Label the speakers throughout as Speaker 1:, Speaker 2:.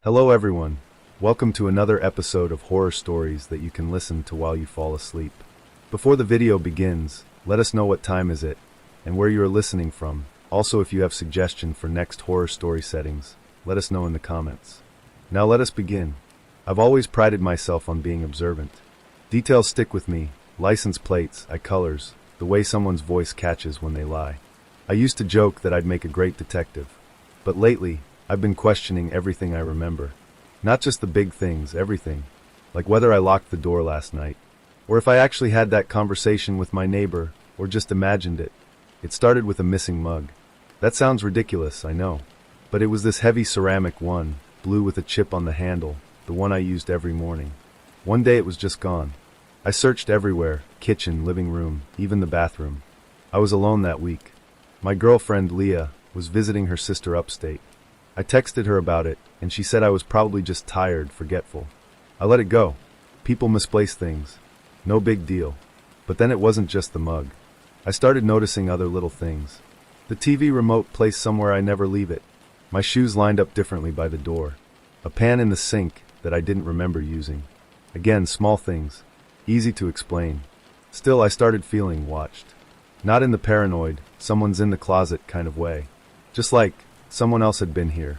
Speaker 1: Hello everyone. Welcome to another episode of horror stories that you can listen to while you fall asleep. Before the video begins, let us know what time is it and where you are listening from. Also, if you have suggestion for next horror story settings, let us know in the comments. Now let us begin. I've always prided myself on being observant. Details stick with me, license plates, eye colors, the way someone's voice catches when they lie. I used to joke that I'd make a great detective, but lately, I've been questioning everything I remember. Not just the big things, everything. Like whether I locked the door last night, or if I actually had that conversation with my neighbor, or just imagined it. It started with a missing mug. That sounds ridiculous, I know. But it was this heavy ceramic one, blue with a chip on the handle, the one I used every morning. One day it was just gone. I searched everywhere, kitchen, living room, even the bathroom. I was alone that week. My girlfriend, Leah, was visiting her sister upstate. I texted her about it, and she said I was probably just tired, forgetful. I let it go. People misplace things. No big deal. But then it wasn't just the mug. I started noticing other little things. The TV remote placed somewhere I never leave it. My shoes lined up differently by the door. A pan in the sink that I didn't remember using. Again, small things. Easy to explain. Still, I started feeling watched. Not in the paranoid, someone's in the closet kind of way. Just like someone else had been here.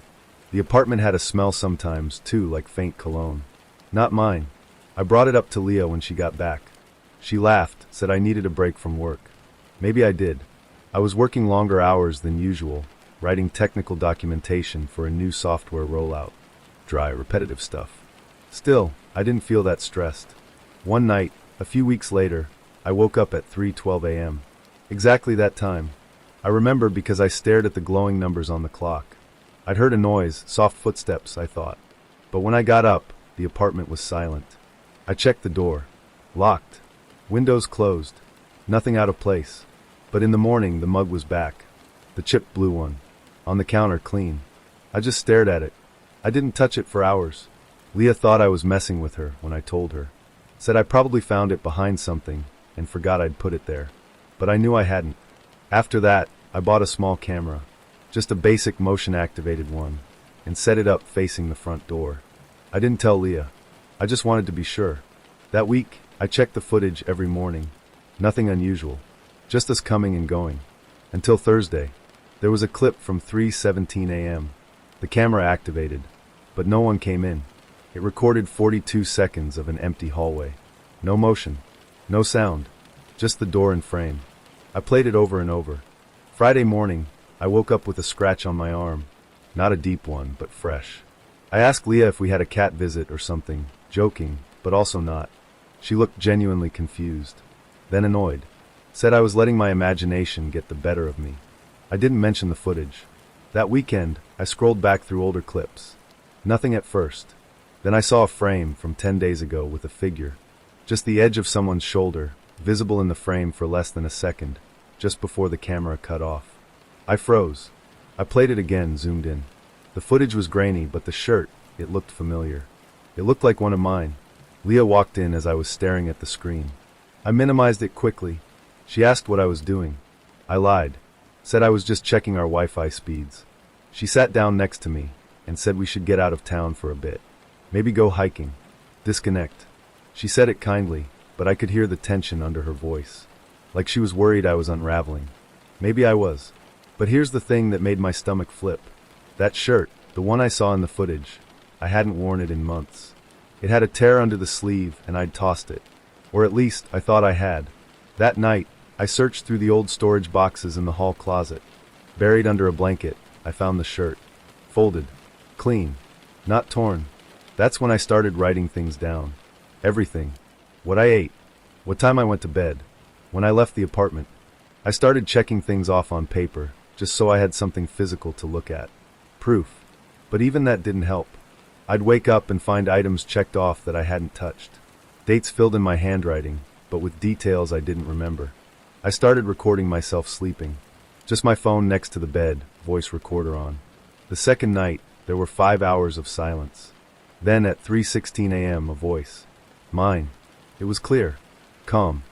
Speaker 1: The apartment had a smell sometimes, too, like faint cologne. Not mine. I brought it up to Leah when she got back. She laughed, said I needed a break from work. Maybe I did. I was working longer hours than usual, writing technical documentation for a new software rollout. Dry, repetitive stuff. Still, I didn't feel that stressed. One night, a few weeks later, I woke up at 3:12 a.m. Exactly that time. I remember because I stared at the glowing numbers on the clock. I'd heard a noise, soft footsteps, I thought. But when I got up, the apartment was silent. I checked the door. Locked. Windows closed. Nothing out of place. But in the morning, the mug was back. The chipped blue one. On the counter, clean. I just stared at it. I didn't touch it for hours. Leah thought I was messing with her when I told her. Said I probably found it behind something and forgot I'd put it there. But I knew I hadn't. After that, I bought a small camera, just a basic motion-activated one, and set it up facing the front door. I didn't tell Leah. I just wanted to be sure. That week, I checked the footage every morning. Nothing unusual. Just us coming and going. Until Thursday. There was a clip from 3:17 a.m. The camera activated, but no one came in. It recorded 42 seconds of an empty hallway. No motion. No sound. Just the door and frame. I played it over and over. Friday morning, I woke up with a scratch on my arm. Not a deep one, but fresh. I asked Leah if we had a cat visit or something, joking, but also not. She looked genuinely confused, then annoyed. Said I was letting my imagination get the better of me. I didn't mention the footage. That weekend, I scrolled back through older clips. Nothing at first. Then I saw a frame from 10 days ago with a figure. Just the edge of someone's shoulder, visible in the frame for less than a second, just before the camera cut off. I froze. I played it again, zoomed in. The footage was grainy, but the shirt, it looked familiar. It looked like one of mine. Leah walked in as I was staring at the screen. I minimized it quickly. She asked what I was doing. I lied. Said I was just checking our Wi-Fi speeds. She sat down next to me and said we should get out of town for a bit. Maybe go hiking. Disconnect. She said it kindly, but I could hear the tension under her voice. Like she was worried I was unraveling. Maybe I was. But here's the thing that made my stomach flip. That shirt, the one I saw in the footage, I hadn't worn it in months. It had a tear under the sleeve and I'd tossed it. Or at least, I thought I had. That night, I searched through the old storage boxes in the hall closet. Buried under a blanket, I found the shirt. Folded. Clean. Not torn. That's when I started writing things down. Everything. What I ate. What time I went to bed. When I left the apartment. I started checking things off on paper, just so I had something physical to look at. Proof. But even that didn't help. I'd wake up and find items checked off that I hadn't touched. Dates filled in my handwriting, but with details I didn't remember. I started recording myself sleeping. Just my phone next to the bed, voice recorder on. The second night, there were 5 hours of silence. Then at 3:16 a.m. a voice. Mine. It was clear. Calm.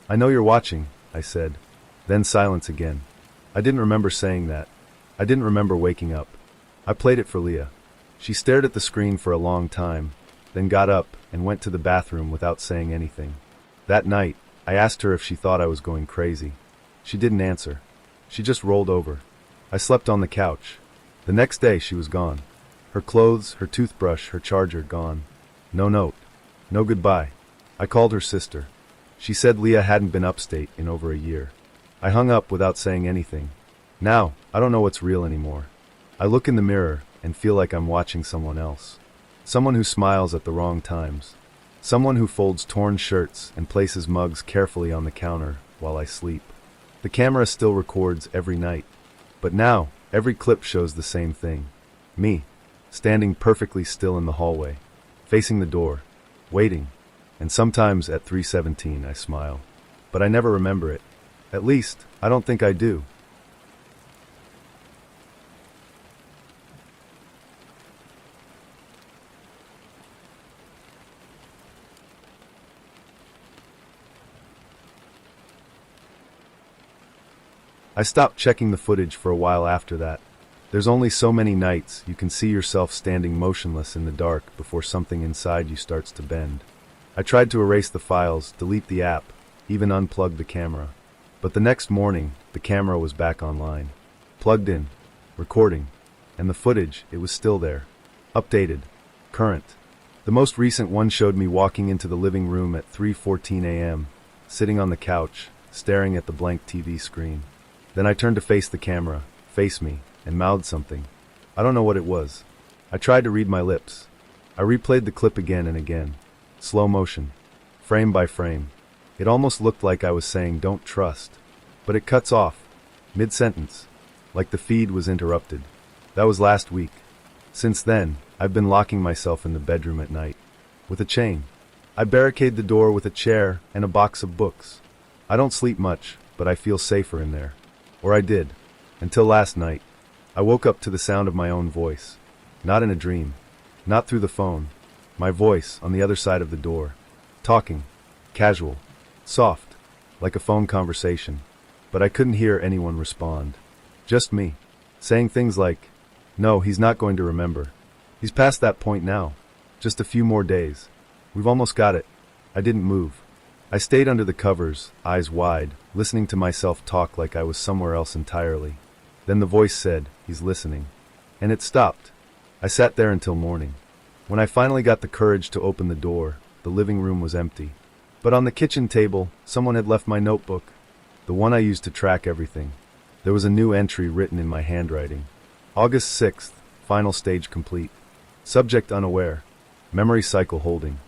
Speaker 1: I know you're watching, I said. Then silence again. I didn't remember saying that. I didn't remember waking up. I played it for Leah. She stared at the screen for a long time, then got up and went to the bathroom without saying anything. That night, I asked her if she thought I was going crazy. She didn't answer. She just rolled over. I slept on the couch. The next day, she was gone. Her clothes, her toothbrush, her charger gone. No note. No goodbye. I called her sister. She said Leah hadn't been upstate in over a year. I hung up without saying anything. Now, I don't know what's real anymore. I look in the mirror and feel like I'm watching someone else. Someone who smiles at the wrong times. Someone who folds torn shirts and places mugs carefully on the counter while I sleep. The camera still records every night. But now, every clip shows the same thing. Me, standing perfectly still in the hallway, facing the door, waiting. And sometimes at 3:17 I smile. But I never remember it. At least, I don't think I do. I stopped checking the footage for a while after that. There's only so many nights you can see yourself standing motionless in the dark before something inside you starts to bend. I tried to erase the files, delete the app, even unplug the camera. But the next morning, the camera was back online. Plugged in, recording, and the footage, it was still there. Updated, current. The most recent one showed me walking into the living room at 3:14 a.m., sitting on the couch, staring at the blank TV screen. Then I turned to face the camera, face me, and mouthed something. I don't know what it was. I tried to read my lips. I replayed the clip again and again. Slow motion. Frame by frame. It almost looked like I was saying don't trust. But it cuts off. Mid-sentence. Like the feed was interrupted. That was last week. Since then, I've been locking myself in the bedroom at night. With a chain. I barricade the door with a chair and a box of books. I don't sleep much, but I feel safer in there. Or I did. Until last night. I woke up to the sound of my own voice. Not in a dream. Not through the phone. My voice on the other side of the door. Talking. Casual. Soft. Like a phone conversation. But I couldn't hear anyone respond. Just me. Saying things like, "No, he's not going to remember. He's past that point now. Just a few more days. We've almost got it." I didn't move. I stayed under the covers, eyes wide, listening to myself talk like I was somewhere else entirely. Then the voice said, "He's listening." And it stopped. I sat there until morning. When I finally got the courage to open the door, the living room was empty. But on the kitchen table, someone had left my notebook, the one I used to track everything. There was a new entry written in my handwriting. August 6th, final stage complete. Subject unaware. Memory cycle holding.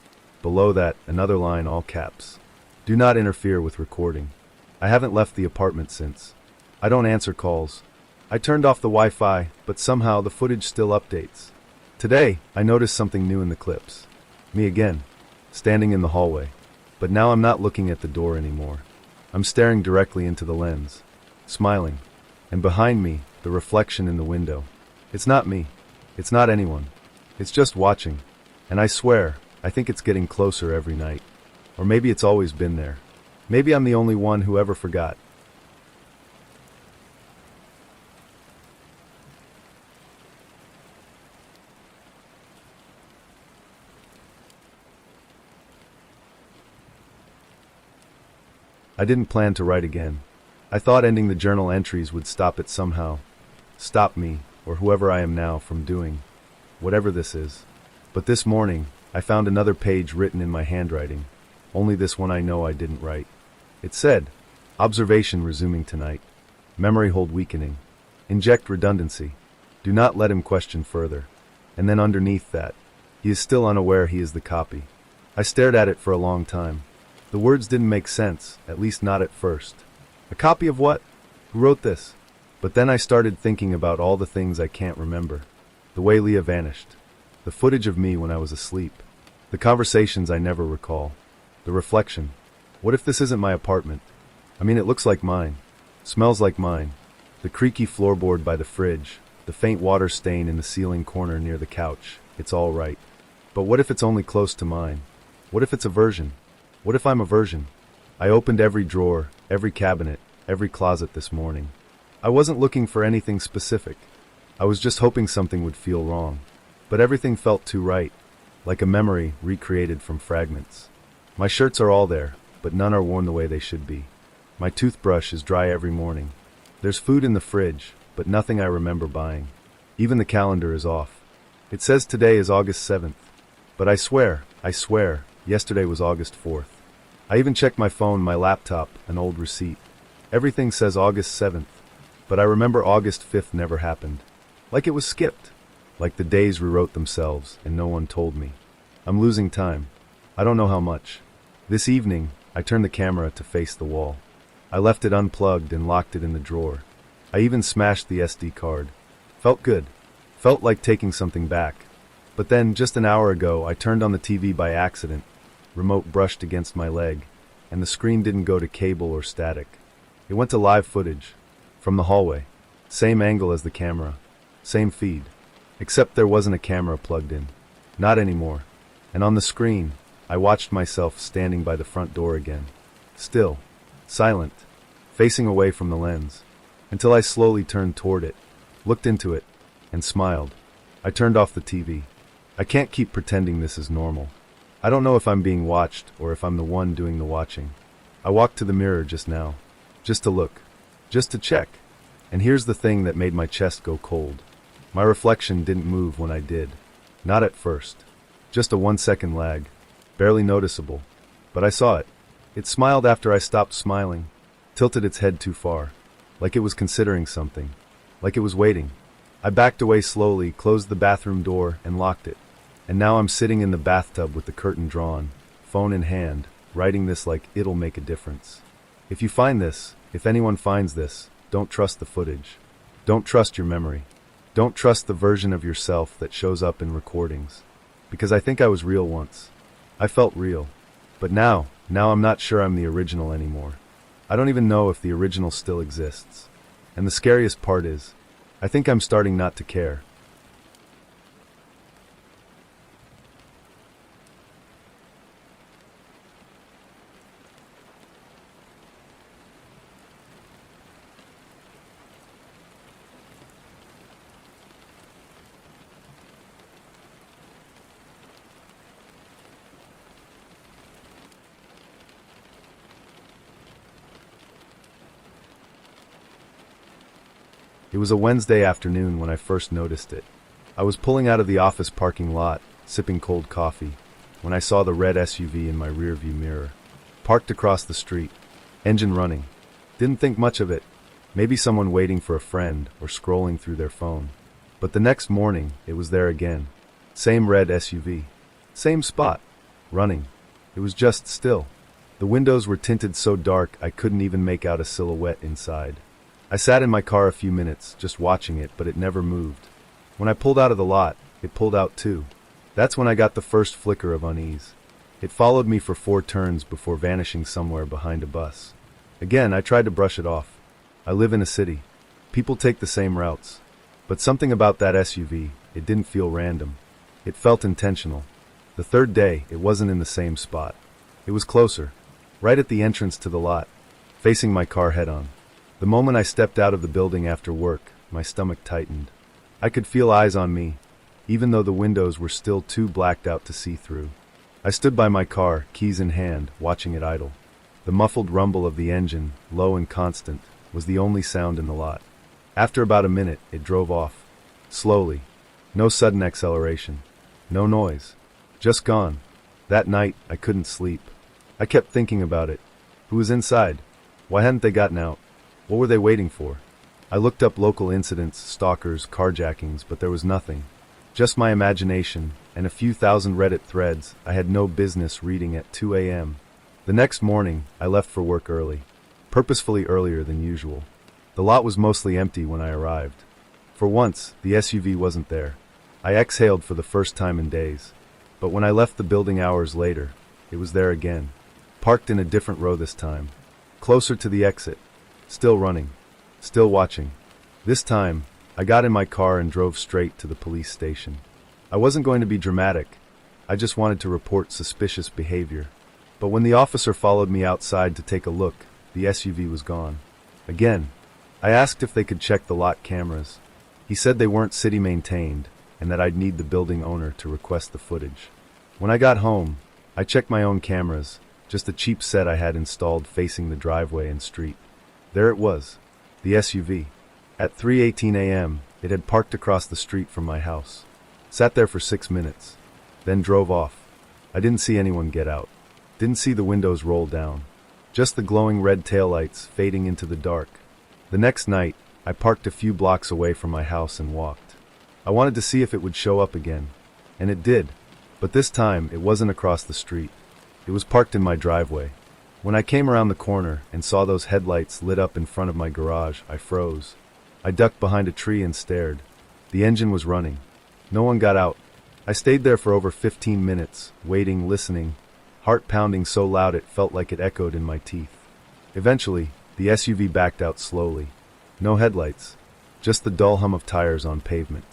Speaker 1: Below that, another line, all caps. Do not interfere with recording. I haven't left the apartment since. I don't answer calls. I turned off the Wi-Fi, but somehow the footage still updates. Today, I noticed something new in the clips. Me again, standing in the hallway. But now I'm not looking at the door anymore. I'm staring directly into the lens, smiling. And behind me, the reflection in the window. It's not me. It's not anyone. It's just watching. And I swear, I think it's getting closer every night. Or maybe it's always been there. Maybe I'm the only one who ever forgot. I didn't plan to write again. I thought ending the journal entries would stop it somehow. Stop me, or whoever I am now, from doing whatever this is. But this morning, I found another page written in my handwriting. Only this one I know I didn't write. It said, "Observation resuming tonight. Memory hold weakening. Inject redundancy. Do not let him question further." And then underneath that, "He is still unaware he is the copy." I stared at it for a long time. The words didn't make sense, at least not at first. A copy of what? Who wrote this? But then I started thinking about all the things I can't remember. The way Leah vanished. The footage of me when I was asleep. The conversations I never recall. The reflection. What if this isn't my apartment? I mean, it looks like mine. Smells like mine. The creaky floorboard by the fridge. The faint water stain in the ceiling corner near the couch. It's all right. But what if it's only close to mine? What if it's a version? What if I'm a version? I opened every drawer, every cabinet, every closet this morning. I wasn't looking for anything specific. I was just hoping something would feel wrong. But everything felt too right, like a memory recreated from fragments. My shirts are all there, but none are worn the way they should be. My toothbrush is dry every morning. There's food in the fridge, but nothing I remember buying. Even the calendar is off. It says today is August 7th. But I swear, yesterday was August 4th. I even checked my phone, my laptop, an old receipt. Everything says August 7th, but I remember August 5th never happened. Like it was skipped. Like the days rewrote themselves and no one told me. I'm losing time. I don't know how much. This evening, I turned the camera to face the wall. I left it unplugged and locked it in the drawer. I even smashed the SD card. Felt good. Felt like taking something back. But then, just an hour ago, I turned on the TV by accident. Remote brushed against my leg, and the screen didn't go to cable or static. It went to live footage. From the hallway. Same angle as the camera. Same feed. Except there wasn't a camera plugged in. Not anymore. And on the screen, I watched myself standing by the front door again. Still. Silent. Facing away from the lens. Until I slowly turned toward it. Looked into it. And smiled. I turned off the TV. I can't keep pretending this is normal. I don't know if I'm being watched or if I'm the one doing the watching. I walked to the mirror just now. Just to look. Just to check. And here's the thing that made my chest go cold. My reflection didn't move when I did. Not at first. Just a 1-second lag. Barely noticeable. But I saw it. It smiled after I stopped smiling. Tilted its head too far. Like it was considering something. Like it was waiting. I backed away slowly, closed the bathroom door, and locked it. And now I'm sitting in the bathtub with the curtain drawn, phone in hand, writing this like it'll make a difference. If you find this, if anyone finds this, don't trust the footage. Don't trust your memory. Don't trust the version of yourself that shows up in recordings. Because I think I was real once. I felt real. But now I'm not sure I'm the original anymore. I don't even know if the original still exists. And the scariest part is, I think I'm starting not to care. It was a Wednesday afternoon when I first noticed it. I was pulling out of the office parking lot, sipping cold coffee, when I saw the red SUV in my rearview mirror. Parked across the street. Engine running. Didn't think much of it. Maybe someone waiting for a friend or scrolling through their phone. But the next morning, it was there again. Same red SUV. Same spot. Running. It was just still. The windows were tinted so dark I couldn't even make out a silhouette inside. I sat in my car a few minutes, just watching it, but it never moved. When I pulled out of the lot, it pulled out too. That's when I got the first flicker of unease. It followed me for 4 turns before vanishing somewhere behind a bus. Again, I tried to brush it off. I live in a city. People take the same routes. But something about that SUV, it didn't feel random. It felt intentional. The third day, it wasn't in the same spot. It was closer. Right at the entrance to the lot. Facing my car head-on. The moment I stepped out of the building after work, my stomach tightened. I could feel eyes on me, even though the windows were still too blacked out to see through. I stood by my car, keys in hand, watching it idle. The muffled rumble of the engine, low and constant, was the only sound in the lot. After about a minute, it drove off. Slowly. No sudden acceleration. No noise. Just gone. That night, I couldn't sleep. I kept thinking about it. Who was inside? Why hadn't they gotten out? What were they waiting for? I looked up local incidents, stalkers, carjackings, but there was nothing. Just my imagination, and a few thousand Reddit threads I had no business reading at 2 a.m. The next morning, I left for work early. Purposefully earlier than usual. The lot was mostly empty when I arrived. For once, the SUV wasn't there. I exhaled for the first time in days. But when I left the building hours later, it was there again. Parked in a different row this time. Closer to the exit. Still running. Still watching. This time, I got in my car and drove straight to the police station. I wasn't going to be dramatic. I just wanted to report suspicious behavior. But when the officer followed me outside to take a look, the SUV was gone. Again. I asked if they could check the lot cameras. He said they weren't city maintained, and that I'd need the building owner to request the footage. When I got home, I checked my own cameras, just a cheap set I had installed facing the driveway and street. There it was, the SUV. At 3:18 a.m., it had parked across the street from my house. Sat there for 6 minutes, then drove off. I didn't see anyone get out. Didn't see the windows roll down. Just the glowing red taillights fading into the dark. The next night, I parked a few blocks away from my house and walked. I wanted to see if it would show up again. And it did. But this time, it wasn't across the street. It was parked in my driveway. When I came around the corner and saw those headlights lit up in front of my garage, I froze. I ducked behind a tree and stared. The engine was running. No one got out. I stayed there for over 15 minutes, waiting, listening, heart pounding so loud it felt like it echoed in my teeth. Eventually, the SUV backed out slowly. No headlights, just the dull hum of tires on pavement.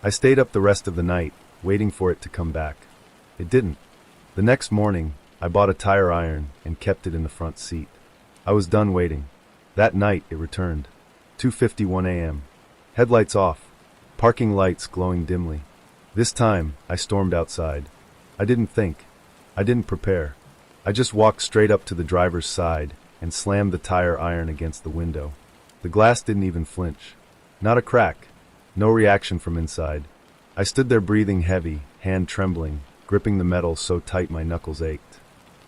Speaker 1: I stayed up the rest of the night, waiting for it to come back. It didn't. The next morning, I bought a tire iron and kept it in the front seat. I was done waiting. That night, it returned. 2:51 a.m. Headlights off. Parking lights glowing dimly. This time, I stormed outside. I didn't think. I didn't prepare. I just walked straight up to the driver's side and slammed the tire iron against the window. The glass didn't even flinch. Not a crack. No reaction from inside. I stood there breathing heavy, hand trembling, gripping the metal so tight my knuckles ached.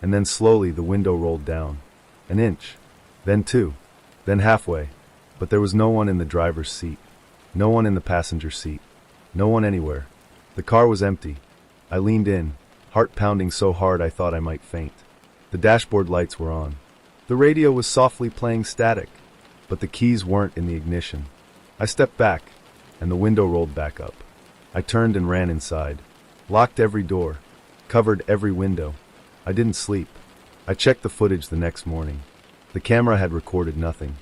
Speaker 1: And then slowly the window rolled down. An inch. Then 2. Then halfway. But there was no one in the driver's seat. No one in the passenger seat. No one anywhere. The car was empty. I leaned in, heart pounding so hard I thought I might faint. The dashboard lights were on. The radio was softly playing static, but the keys weren't in the ignition. I stepped back, and the window rolled back up. I turned and ran inside. Locked every door. Covered every window. I didn't sleep. I checked the footage the next morning. The camera had recorded nothing.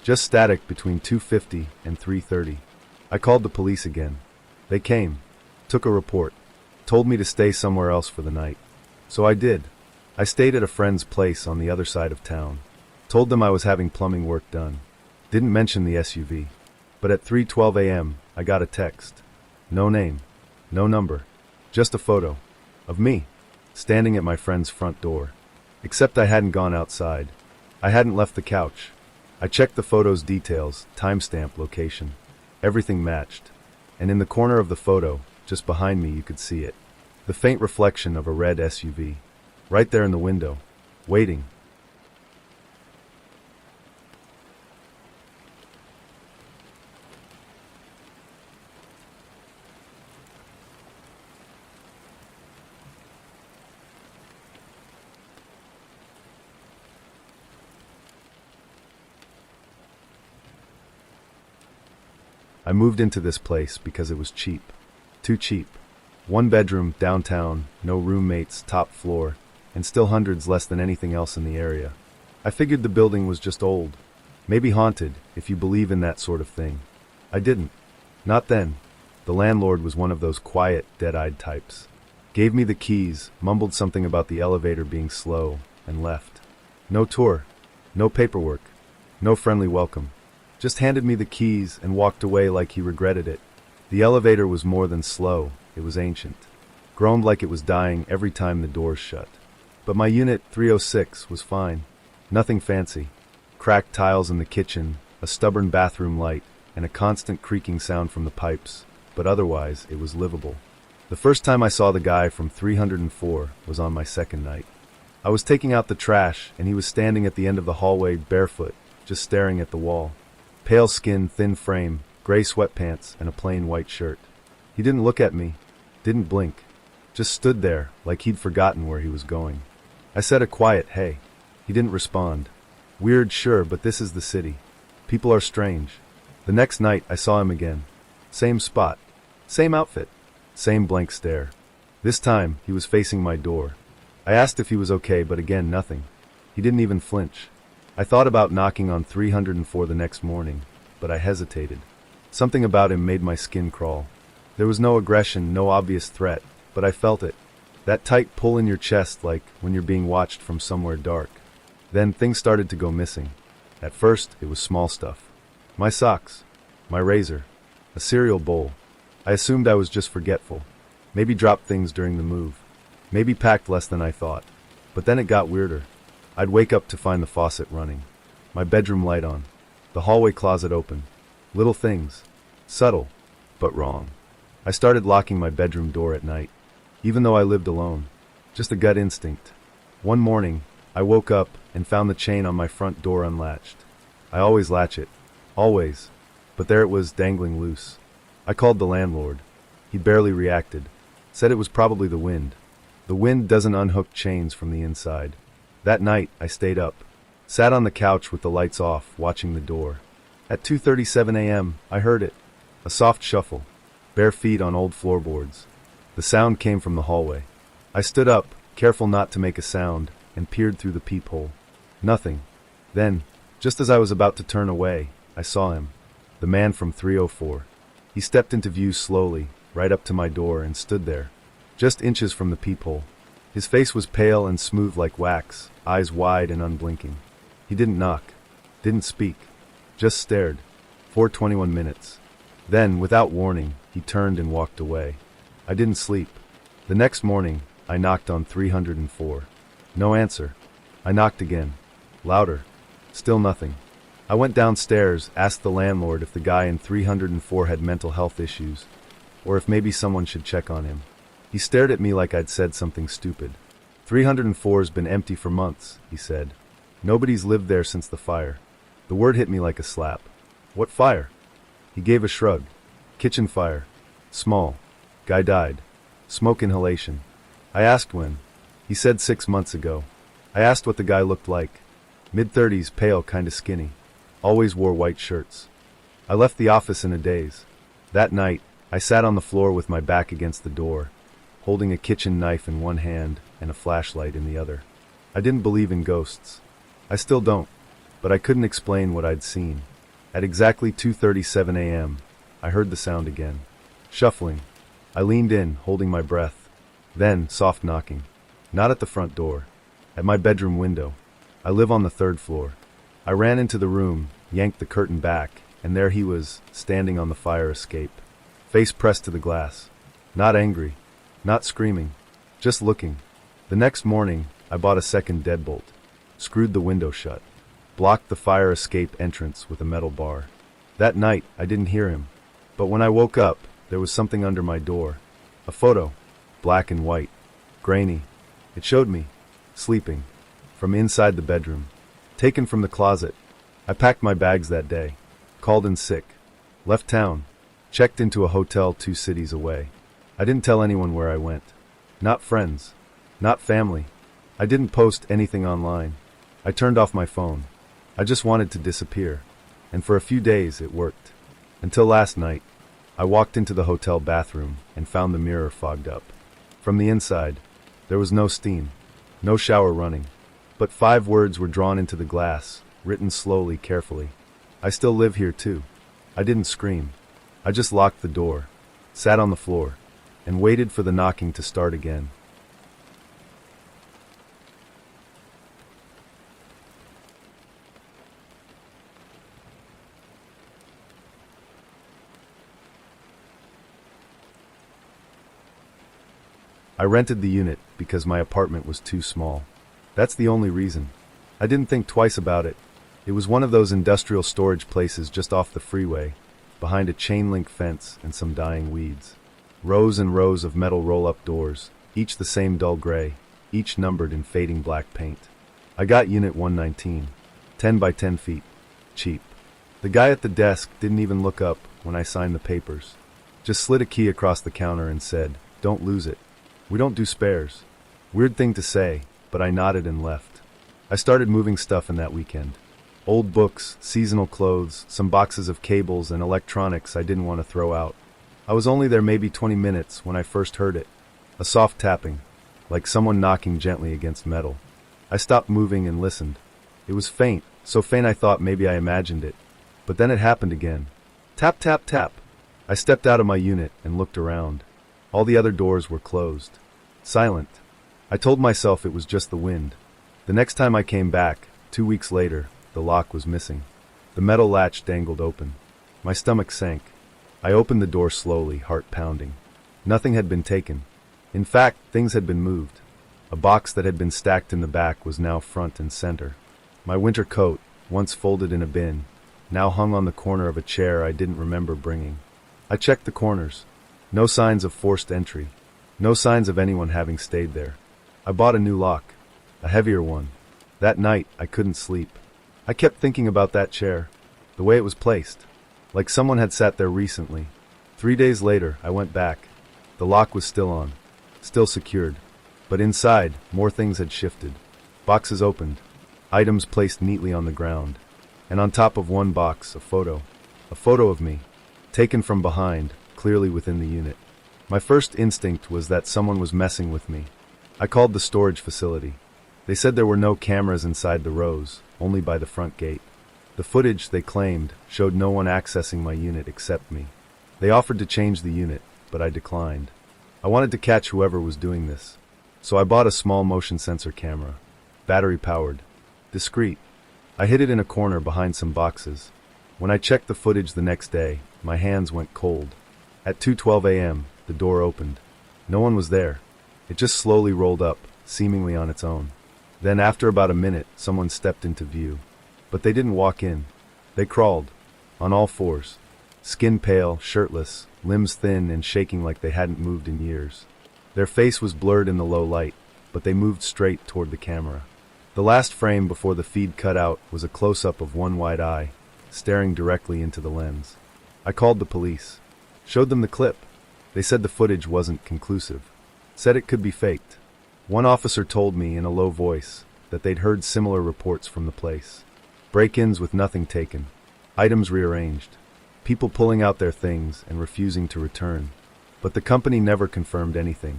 Speaker 1: Just static between 2:50 and 3:30. I called the police again. They came. Took a report. Told me to stay somewhere else for the night. So I did. I stayed at a friend's place on the other side of town. Told them I was having plumbing work done. Didn't mention the SUV. But at 3:12 a.m., I got a text. No name. No number. Just a photo. Of me. Standing at my friend's front door. Except I hadn't gone outside. I hadn't left the couch. I checked the photo's details, timestamp, location. Everything matched. And in the corner of the photo, just behind me, you could see it. The faint reflection of a red SUV. Right there in the window. Waiting. I moved into this place because it was cheap. Too cheap. 1 bedroom, downtown, no roommates, top floor, and still hundreds less than anything else in the area. I figured the building was just old. Maybe haunted, if you believe in that sort of thing. I didn't. Not then. The landlord was one of those quiet, dead-eyed types. Gave me the keys, mumbled something about the elevator being slow, and left. No tour. No paperwork. No friendly welcome. Just handed me the keys and walked away like he regretted it. The elevator was more than slow, it was ancient. Groaned like it was dying every time the doors shut. But my unit 306 was fine. Nothing fancy. Cracked tiles in the kitchen, a stubborn bathroom light, and a constant creaking sound from the pipes, but otherwise it was livable. The first time I saw the guy from 304 was on my second night. I was taking out the trash and he was standing at the end of the hallway barefoot, just staring at the wall. Pale skin, thin frame, gray sweatpants, and a plain white shirt. He didn't look at me, didn't blink, just stood there like he'd forgotten where he was going. I said a quiet, "Hey." He didn't respond. Weird, sure, but this is the city. People are strange. The next night, I saw him again. Same spot, same outfit, same blank stare. This time, he was facing my door. I asked if he was okay, but again, nothing. He didn't even flinch. I thought about knocking on 304 the next morning, but I hesitated. Something about him made my skin crawl. There was no aggression, no obvious threat, but I felt it. That tight pull in your chest like when you're being watched from somewhere dark. Then things started to go missing. At first, it was small stuff. My socks, my razor, a cereal bowl, I assumed I was just forgetful. Maybe dropped things during the move. Maybe packed less than I thought. But then it got weirder. I'd wake up to find the faucet running. My bedroom light on. The hallway closet open. Little things. Subtle, but wrong. I started locking my bedroom door at night, even though I lived alone. Just a gut instinct. One morning, I woke up and found the chain on my front door unlatched. I always latch it. Always. But there it was, dangling loose. I called the landlord. He barely reacted. Said it was probably the wind. The wind doesn't unhook chains from the inside. That night, I stayed up. Sat on the couch with the lights off, watching the door. At 2:37 a.m., I heard it. A soft shuffle. Bare feet on old floorboards. The sound came from the hallway. I stood up, careful not to make a sound, and peered through the peephole. Nothing. Then, just as I was about to turn away, I saw him. The man from 304. He stepped into view slowly, right up to my door, and stood there, just inches from the peephole. His face was pale and smooth like wax, eyes wide and unblinking. He didn't knock, didn't speak, just stared. 4:21 minutes. Then, without warning, he turned and walked away. I didn't sleep. The next morning, I knocked on 304. No answer. I knocked again. Louder. Still nothing. I went downstairs, asked the landlord if the guy in 304 had mental health issues, or if maybe someone should check on him. He stared at me like I'd said something stupid. 304's been empty for months, he said. Nobody's lived there since the fire. The word hit me like a slap. What fire? He gave a shrug. Kitchen fire. Small. Guy died. Smoke inhalation. I asked when. He said 6 months ago. I asked what the guy looked like. Mid-30s, pale, kinda skinny. Always wore white shirts. I left the office in a daze. That night, I sat on the floor with my back against the door, holding a kitchen knife in one hand and a flashlight in the other. I didn't believe in ghosts. I still don't, but I couldn't explain what I'd seen. At exactly 2:37 a.m., I heard the sound again. Shuffling. I leaned in, holding my breath. Then, soft knocking. Not at the front door. At my bedroom window. I live on the 3rd floor. I ran into the room, yanked the curtain back, and there he was, standing on the fire escape. Face pressed to the glass. Not angry. Not screaming. Just looking. The next morning, I bought a second deadbolt. Screwed the window shut. Blocked the fire escape entrance with a metal bar. That night, I didn't hear him. But when I woke up, there was something under my door. A photo. Black and white. Grainy. It showed me. Sleeping. From inside the bedroom. Taken from the closet. I packed my bags that day. Called in sick. Left town. Checked into a hotel 2 cities away. I didn't tell anyone where I went. Not friends. Not family. I didn't post anything online. I turned off my phone. I just wanted to disappear. And for a few days it worked. Until last night, I walked into the hotel bathroom and found the mirror fogged up. From the inside, there was no steam. No shower running. But 5 words were drawn into the glass, written slowly, carefully. I still live here too. I didn't scream. I just locked the door, sat on the floor, and waited for the knocking to start again. I rented the unit because my apartment was too small. That's the only reason. I didn't think twice about it. It was one of those industrial storage places just off the freeway, behind a chain-link fence and some dying weeds. Rows and rows of metal roll-up doors, each the same dull gray, each numbered in fading black paint. I got Unit 119, 10 by 10 feet. Cheap. The guy at the desk didn't even look up when I signed the papers. Just slid a key across the counter and said, "Don't lose it. We don't do spares." Weird thing to say, but I nodded and left. I started moving stuff in that weekend. Old books, seasonal clothes, some boxes of cables and electronics I didn't want to throw out. I was only there maybe 20 minutes when I first heard it. A soft tapping, like someone knocking gently against metal. I stopped moving and listened. It was faint, so faint I thought maybe I imagined it. But then it happened again. Tap, tap, tap. I stepped out of my unit and looked around. All the other doors were closed. Silent. I told myself it was just the wind. The next time I came back, 2 weeks later, the lock was missing. The metal latch dangled open. My stomach sank. I opened the door slowly, heart pounding. Nothing had been taken. In fact, things had been moved. A box that had been stacked in the back was now front and center. My winter coat, once folded in a bin, now hung on the corner of a chair I didn't remember bringing. I checked the corners. No signs of forced entry. No signs of anyone having stayed there. I bought a new lock. A heavier one. That night, I couldn't sleep. I kept thinking about that chair. The way it was placed. Like someone had sat there recently. 3 days later, I went back. The lock was still on. Still secured. But inside, more things had shifted. Boxes opened. Items placed neatly on the ground. And on top of one box, a photo. A photo of me. Taken from behind, clearly within the unit. My first instinct was that someone was messing with me. I called the storage facility. They said there were no cameras inside the rows, only by the front gate. The footage, they claimed, showed no one accessing my unit except me. They offered to change the unit, but I declined. I wanted to catch whoever was doing this. So I bought a small motion sensor camera. Battery-powered. Discreet. I hid it in a corner behind some boxes. When I checked the footage the next day, my hands went cold. At 2:12 a.m., the door opened. No one was there. It just slowly rolled up, seemingly on its own. Then after about a minute, someone stepped into view. But they didn't walk in. They crawled. On all fours. Skin pale, shirtless, limbs thin and shaking like they hadn't moved in years. Their face was blurred in the low light, but they moved straight toward the camera. The last frame before the feed cut out was a close-up of one wide eye, staring directly into the lens. I called the police. Showed them the clip. They said the footage wasn't conclusive. Said it could be faked. One officer told me in a low voice that they'd heard similar reports from the place. Break-ins with nothing taken. Items rearranged. People pulling out their things and refusing to return. But the company never confirmed anything.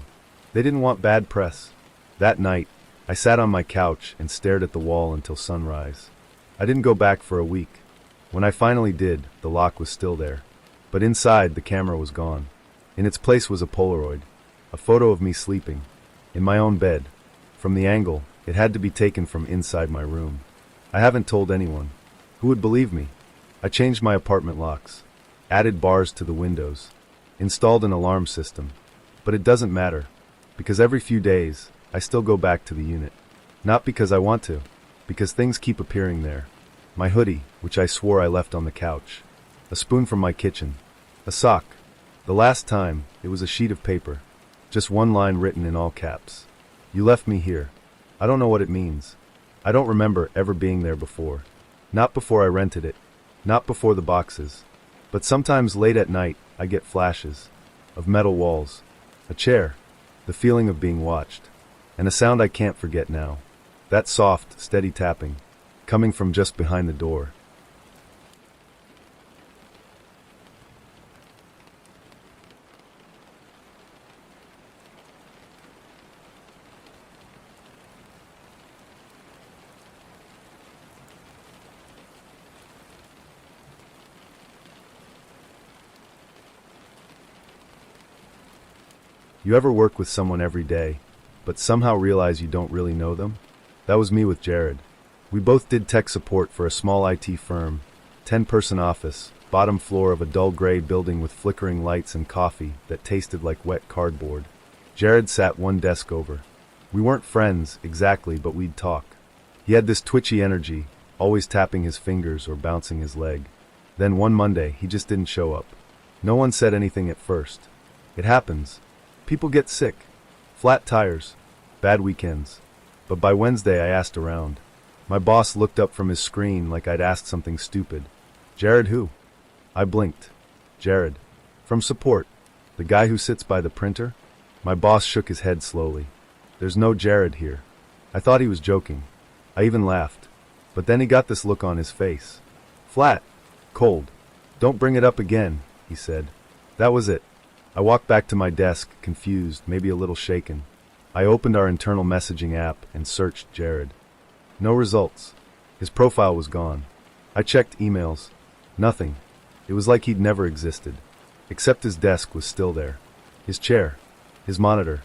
Speaker 1: They didn't want bad press. That night, I sat on my couch and stared at the wall until sunrise. I didn't go back for a week. When I finally did, the lock was still there. But inside, the camera was gone. In its place was a Polaroid. A photo of me sleeping. In my own bed. From the angle, it had to be taken from inside my room. I haven't told anyone. Who would believe me? I changed my apartment locks. Added bars to the windows. Installed an alarm system. But it doesn't matter. Because every few days, I still go back to the unit. Not because I want to. Because things keep appearing there. My hoodie, which I swore I left on the couch. A spoon from my kitchen. A sock. The last time, it was a sheet of paper. Just one line written in all caps. You left me here. I don't know what it means. I don't remember ever being there before. Not before I rented it. Not before the boxes. But sometimes late at night, I get flashes. Of metal walls. A chair. The feeling of being watched. And a sound I can't forget now. That soft, steady tapping. Coming from just behind the door. You ever work with someone every day, but somehow realize you don't really know them? That was me with Jared. We both did tech support for a small IT firm, 10-person office, bottom floor of a dull gray building with flickering lights and coffee that tasted like wet cardboard. Jared sat one desk over. We weren't friends, exactly, but we'd talk. He had this twitchy energy, always tapping his fingers or bouncing his leg. Then one Monday, he just didn't show up. No one said anything at first. It happens. People get sick. Flat tires. Bad weekends. But by Wednesday I asked around. My boss looked up from his screen like I'd asked something stupid. Jared who? I blinked. Jared. From support. The guy who sits by the printer? My boss shook his head slowly. There's no Jared here. I thought he was joking. I even laughed. But then he got this look on his face. Flat. Cold. Don't bring it up again, he said. That was it. I walked back to my desk, confused, maybe a little shaken. I opened our internal messaging app and searched Jared. No results. His profile was gone. I checked emails. Nothing. It was like he'd never existed. Except his desk was still there. His chair. His monitor.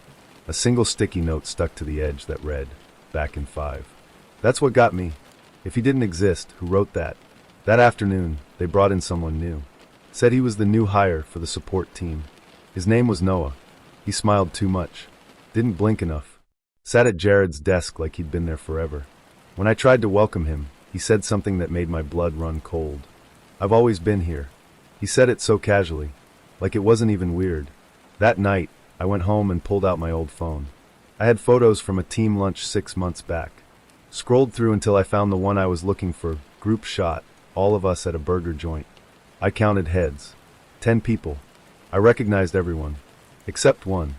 Speaker 1: A single sticky note stuck to the edge that read, "Back in 5." That's what got me. If he didn't exist, who wrote that? That afternoon, they brought in someone new. Said he was the new hire for the support team. His name was Noah. He smiled too much. Didn't blink enough. Sat at Jared's desk like he'd been there forever. When I tried to welcome him, he said something that made my blood run cold. "I've always been here." He said it so casually, like it wasn't even weird. That night, I went home and pulled out my old phone. I had photos from a team lunch 6 months back. Scrolled through until I found the one I was looking for, group shot, all of us at a burger joint. I counted heads. 10 people. I recognized everyone. Except one.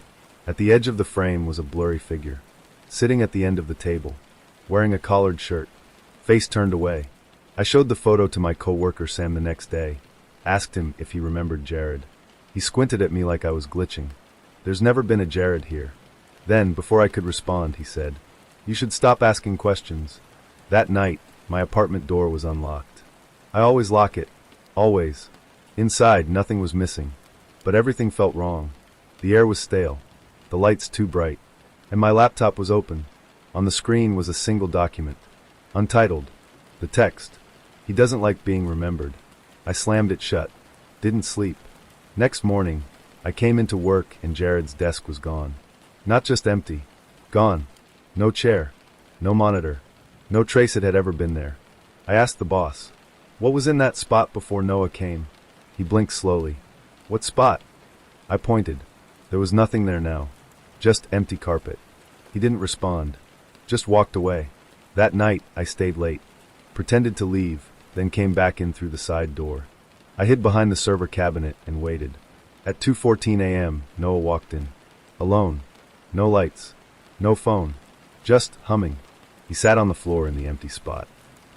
Speaker 1: At the edge of the frame was a blurry figure. Sitting at the end of the table. Wearing a collared shirt. Face turned away. I showed the photo to my coworker Sam the next day. Asked him if he remembered Jared. He squinted at me like I was glitching. "There's never been a Jared here." Then, before I could respond, he said, "You should stop asking questions." That night, my apartment door was unlocked. I always lock it. Always. Inside, nothing was missing. But everything felt wrong. The air was stale. The lights too bright. And my laptop was open. On the screen was a single document. Untitled. The text. "He doesn't like being remembered." I slammed it shut. Didn't sleep. Next morning, I came into work and Jared's desk was gone. Not just empty. Gone. No chair. No monitor. No trace it had ever been there. I asked the boss, "What was in that spot before Noah came?" He blinked slowly. "What spot?" I pointed. There was nothing there now. Just empty carpet. He didn't respond. Just walked away. That night, I stayed late. Pretended to leave, then came back in through the side door. I hid behind the server cabinet and waited. At 2:14 a.m., Noah walked in. Alone. No lights. No phone. Just humming. He sat on the floor in the empty spot.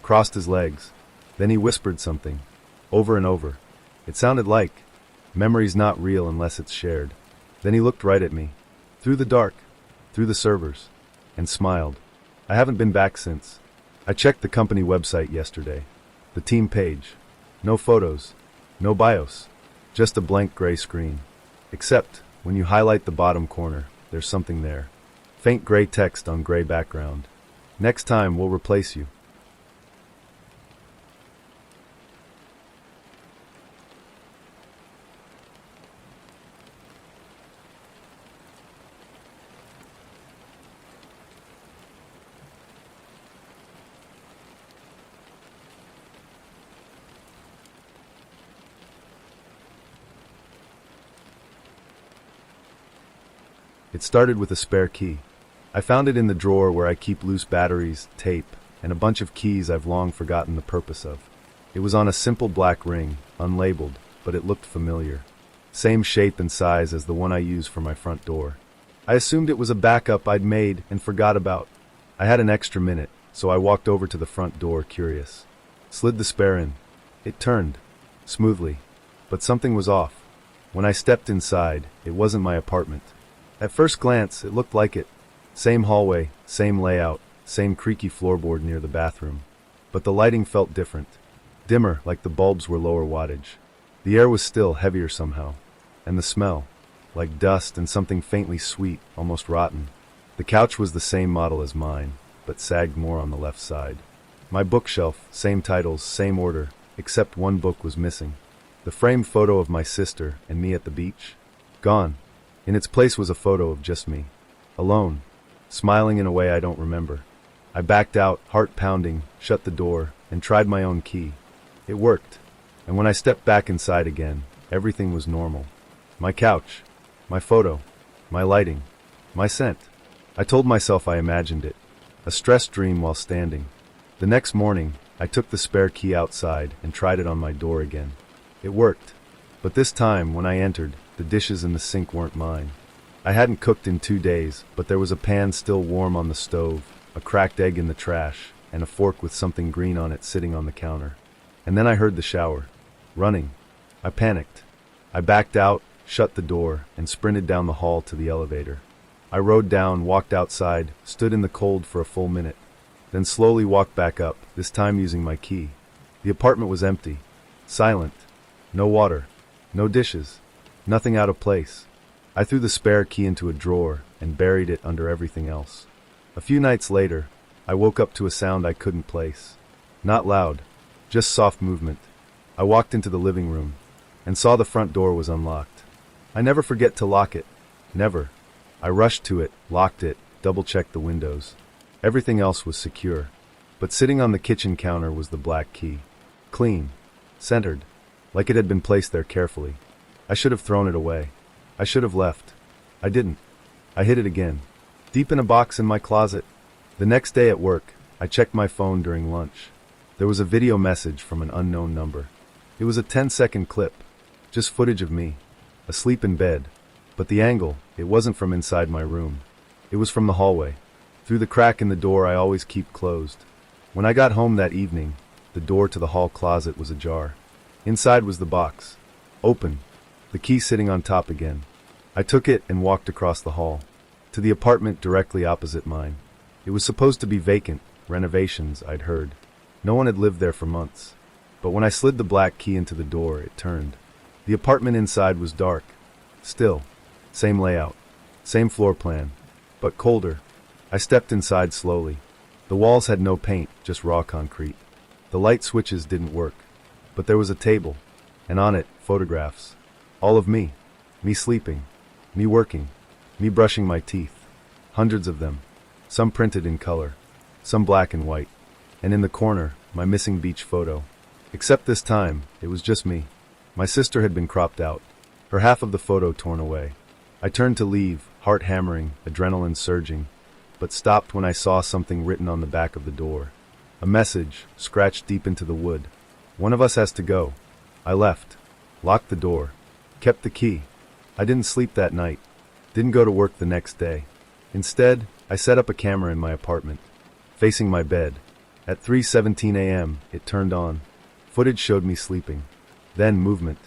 Speaker 1: Crossed his legs. Then he whispered something. Over and over. It sounded like, "Memory's not real unless it's shared." Then he looked right at me. Through the dark. Through the servers. And smiled. I haven't been back since. I checked the company website yesterday. The team page. No photos. No bios. Just a blank gray screen. Except, when you highlight the bottom corner, there's something there. Faint gray text on gray background. "Next time we'll replace you." It started with a spare key. I found it in the drawer where I keep loose batteries, tape, and a bunch of keys I've long forgotten the purpose of. It was on a simple black ring, unlabeled, but it looked familiar. Same shape and size as the one I use for my front door. I assumed it was a backup I'd made and forgot about. I had an extra minute, so I walked over to the front door, curious. Slid the spare in. It turned. Smoothly. But something was off. When I stepped inside, it wasn't my apartment. At first glance, it looked like it. Same hallway, same layout, same creaky floorboard near the bathroom. But the lighting felt different. Dimmer, like the bulbs were lower wattage. The air was still heavier somehow. And the smell, like dust and something faintly sweet, almost rotten. The couch was the same model as mine, but sagged more on the left side. My bookshelf, same titles, same order, except one book was missing. The framed photo of my sister and me at the beach? Gone. In its place was a photo of just me. Alone. Smiling in a way I don't remember. I backed out, heart pounding, shut the door, and tried my own key. It worked. And when I stepped back inside again, everything was normal. My couch. My photo. My lighting. My scent. I told myself I imagined it. A stress dream while standing. The next morning, I took the spare key outside and tried it on my door again. It worked. But this time, when I entered, the dishes in the sink weren't mine. I hadn't cooked in 2 days, but there was a pan still warm on the stove, a cracked egg in the trash, and a fork with something green on it sitting on the counter. And then I heard the shower. Running. I panicked. I backed out, shut the door, and sprinted down the hall to the elevator. I rode down, walked outside, stood in the cold for a full minute. Then slowly walked back up, this time using my key. The apartment was empty. Silent. No water. No dishes. Nothing out of place. I threw the spare key into a drawer and buried it under everything else. A few nights later, I woke up to a sound I couldn't place. Not loud, just soft movement. I walked into the living room. and saw the front door was unlocked. I never forget to lock it. Never. I rushed to it, locked it, double-checked the windows. Everything else was secure. But sitting on the kitchen counter was the black key. Clean. Centered. Like it had been placed there carefully. I should have thrown it away. I should have left. I didn't. I hid it again. Deep in a box in my closet. The next day at work, I checked my phone during lunch. There was a video message from an unknown number. It was a 10-second clip. Just footage of me. Asleep in bed. But the angle, it wasn't from inside my room. It was from the hallway. Through the crack in the door I always keep closed. When I got home that evening, the door to the hall closet was ajar. Inside was the box. Open. The key sitting on top again. I took it and walked across the hall. To the apartment directly opposite mine. It was supposed to be vacant, renovations, I'd heard. No one had lived there for months. But when I slid the black key into the door, it turned. The apartment inside was dark. Still. Same layout. Same floor plan. But colder. I stepped inside slowly. The walls had no paint, just raw concrete. The light switches didn't work. But there was a table. And on it, photographs. All of me. Me sleeping. Me working. Me brushing my teeth. Hundreds of them. Some printed in color. Some black and white. And in the corner, my missing beach photo. Except this time, it was just me. My sister had been cropped out. Her half of the photo torn away. I turned to leave, heart hammering, adrenaline surging, but stopped when I saw something written on the back of the door. A message, scratched deep into the wood. One of us has to go. I left. Locked the door. Kept the key. I didn't sleep that night. Didn't go to work the next day. Instead, I set up a camera in my apartment, facing my bed. At 3:17 a.m., it turned on. Footage showed me sleeping. Then movement.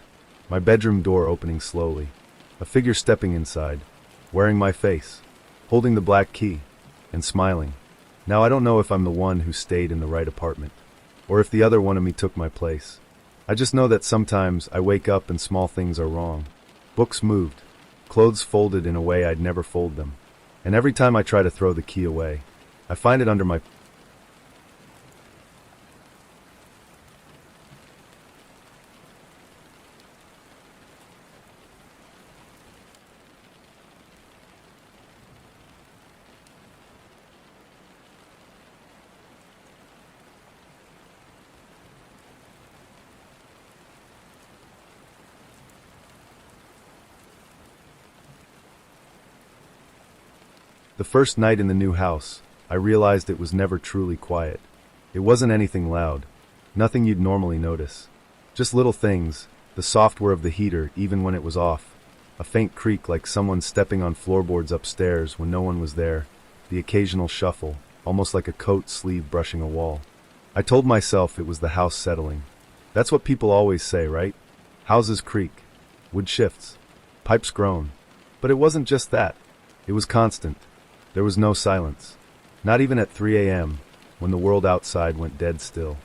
Speaker 1: My bedroom door opening slowly. A figure stepping inside, wearing my face, holding the black key, and smiling. Now I don't know if I'm the one who stayed in the right apartment, or if the other one of me took my place. I just know that sometimes I wake up and small things are wrong. Books moved, clothes folded in a way I'd never fold them. And every time I try to throw the key away, I find it under my... The first night in the new house, I realized it was never truly quiet. It wasn't anything loud, nothing you'd normally notice. Just little things, the software of the heater even when it was off, a faint creak like someone stepping on floorboards upstairs when no one was there, the occasional shuffle, almost like a coat sleeve brushing a wall. I told myself it was the house settling. That's what people always say, right? Houses creak, wood shifts, pipes groan. But it wasn't just that. It was constant. There was no silence. Not even at 3 a.m., when the world outside went dead still.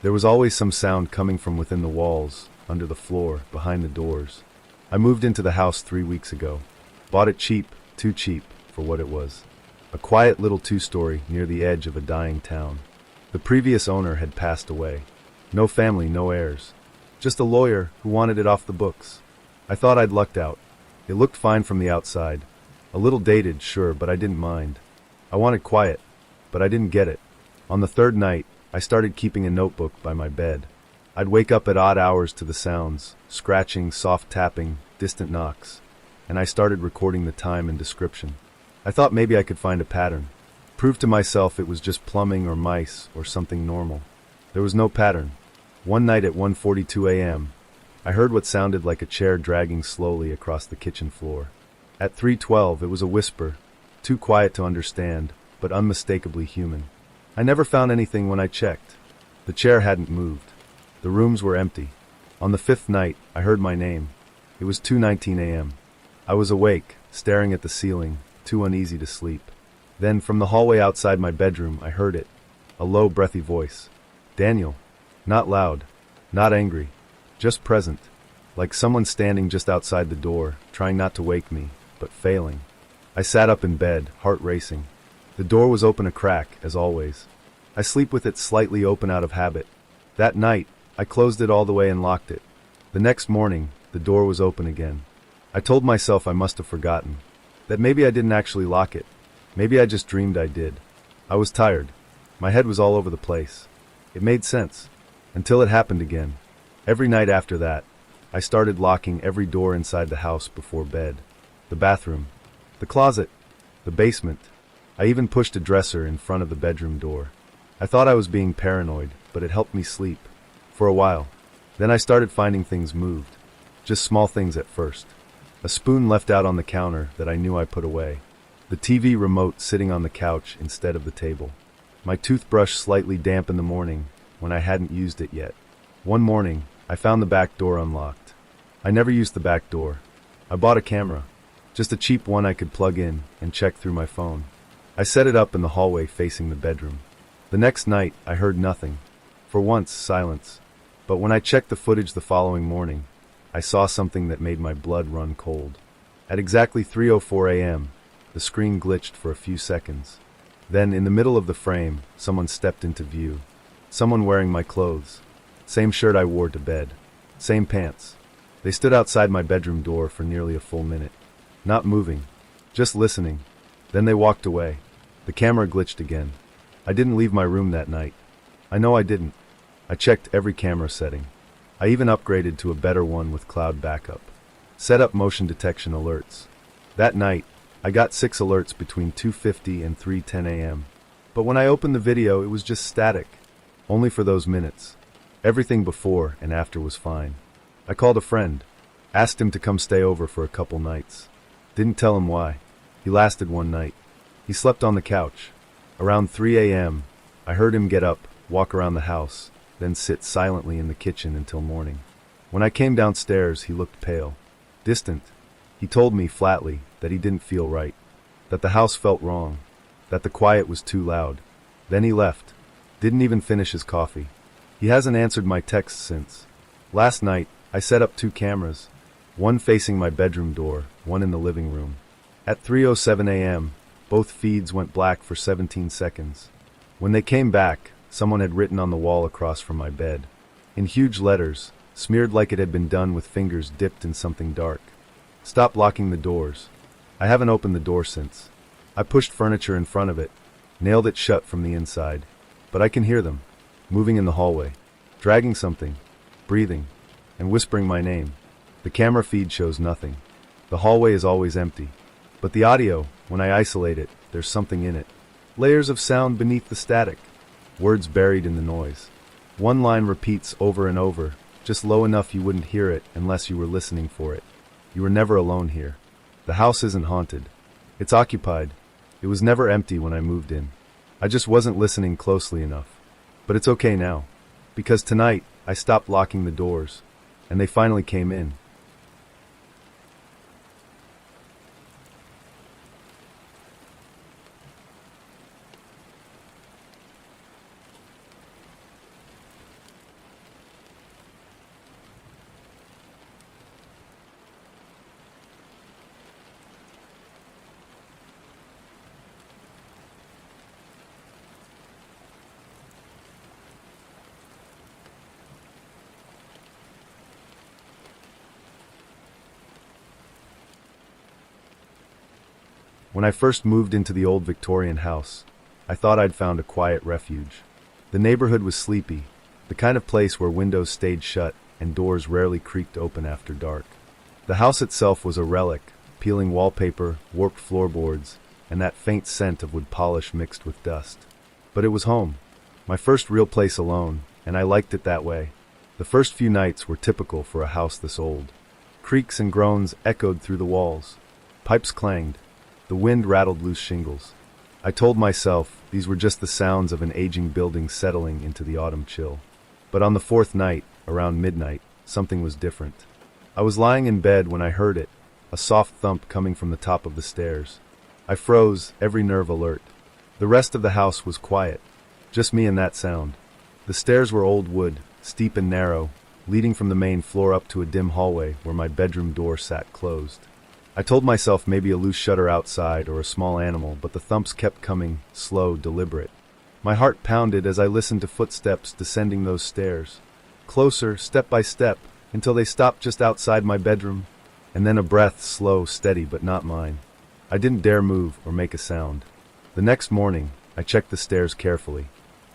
Speaker 1: There was always some sound coming from within the walls, under the floor, behind the doors. I moved into the house 3 weeks ago. Bought it cheap, too cheap, for what it was. A quiet little two-story near the edge of a dying town. The previous owner had passed away. No family, no heirs. Just a lawyer who wanted it off the books. I thought I'd lucked out. It looked fine from the outside. A little dated, sure, but I didn't mind. I wanted quiet, but I didn't get it. On the third night, I started keeping a notebook by my bed. I'd wake up at odd hours to the sounds, scratching, soft tapping, distant knocks, and I started recording the time and description. I thought maybe I could find a pattern. Prove to myself it was just plumbing or mice or something normal. There was no pattern. One night at 1:42 a.m., I heard what sounded like a chair dragging slowly across the kitchen floor. At 3:12, it was a whisper, too quiet to understand, but unmistakably human. I never found anything when I checked. The chair hadn't moved. The rooms were empty. On the fifth night, I heard my name. It was 2:19 a.m. I was awake, staring at the ceiling, too uneasy to sleep. Then, from the hallway outside my bedroom, I heard it. A low, breathy voice. Daniel. Not loud. Not angry. Just present. Like someone standing just outside the door, trying not to wake me, but failing. I sat up in bed, heart racing. The door was open a crack, as always. I sleep with it slightly open out of habit. That night, I closed it all the way and locked it. The next morning, The door was open again. I told myself I must have forgotten. That maybe I didn't actually lock it. Maybe I just dreamed I did. I was tired. My head was all over the place. It made sense. Until it happened again. Every night after that, I started locking every door inside the house before bed. The bathroom, the closet, the basement. I even pushed a dresser in front of the bedroom door. I thought I was being paranoid, but it helped me sleep. For a while. Then I started finding things moved. Just small things at first. A spoon left out on the counter that I knew I put away. The TV remote sitting on the couch instead of the table. My toothbrush slightly damp in the morning when I hadn't used it yet. One morning, I found the back door unlocked. I never used the back door. I bought a camera. Just a cheap one I could plug in and check through my phone. I set it up in the hallway facing the bedroom. The next night, I heard nothing. For once, silence. But when I checked the footage the following morning, I saw something that made my blood run cold. At exactly 3:04 a.m., the screen glitched for a few seconds. Then, in the middle of the frame, someone stepped into view. Someone wearing my clothes. Same shirt I wore to bed. Same pants. They stood outside my bedroom door for nearly a full minute. Not moving. Just listening. Then they walked away. The camera glitched again. I didn't leave my room that night. I know I didn't. I checked every camera setting. I even upgraded to a better one with cloud backup. Set up motion detection alerts. That night, I got 6 alerts between 2:50 and 3:10 a.m. But when I opened the video, it was just static. Only for those minutes. Everything before and after was fine. I called a friend. Asked him to come stay over for a couple nights. Didn't tell him why. He lasted one night. He slept on the couch. Around 3 a.m., I heard him get up, walk around the house, then sit silently in the kitchen until morning. When I came downstairs, he looked pale. Distant. He told me flatly that he didn't feel right. That the house felt wrong. That the quiet was too loud. Then he left. Didn't even finish his coffee. He hasn't answered my texts since. Last night, I set up 2 cameras. One facing my bedroom door, one in the living room. At 3:07 a.m., both feeds went black for 17 seconds. When they came back, someone had written on the wall across from my bed. In huge letters, smeared like it had been done with fingers dipped in something dark. Stop locking the doors. I haven't opened the door since. I pushed furniture in front of it, nailed it shut from the inside. But I can hear them, moving in the hallway, dragging something, breathing, and whispering my name. The camera feed shows nothing. The hallway is always empty. But the audio, when I isolate it, there's something in it. Layers of sound beneath the static. Words buried in the noise. One line repeats over and over, just low enough you wouldn't hear it unless you were listening for it. You were never alone here. The house isn't haunted. It's occupied. It was never empty when I moved in. I just wasn't listening closely enough. But it's okay now. Because tonight, I stopped locking the doors. And they finally came in. When I first moved into the old Victorian house, I thought I'd found a quiet refuge. The neighborhood was sleepy, the kind of place where windows stayed shut and doors rarely creaked open after dark. The house itself was a relic, peeling wallpaper, warped floorboards, and that faint scent of wood polish mixed with dust. But it was home, my first real place alone, and I liked it that way. The first few nights were typical for a house this old. Creaks and groans echoed through the walls. Pipes clanged. The wind rattled loose shingles. I told myself these were just the sounds of an aging building settling into the autumn chill. But on the 4th night, around midnight, something was different. I was lying in bed when I heard it, a soft thump coming from the top of the stairs. I froze, every nerve alert. The rest of the house was quiet, just me and that sound. The stairs were old wood, steep and narrow, leading from the main floor up to a dim hallway where my bedroom door sat closed. I told myself maybe a loose shutter outside or a small animal, but the thumps kept coming, slow, deliberate. My heart pounded as I listened to footsteps descending those stairs. Closer, step by step, until they stopped just outside my bedroom, and then a breath, slow, steady, but not mine. I didn't dare move or make a sound. The next morning, I checked the stairs carefully.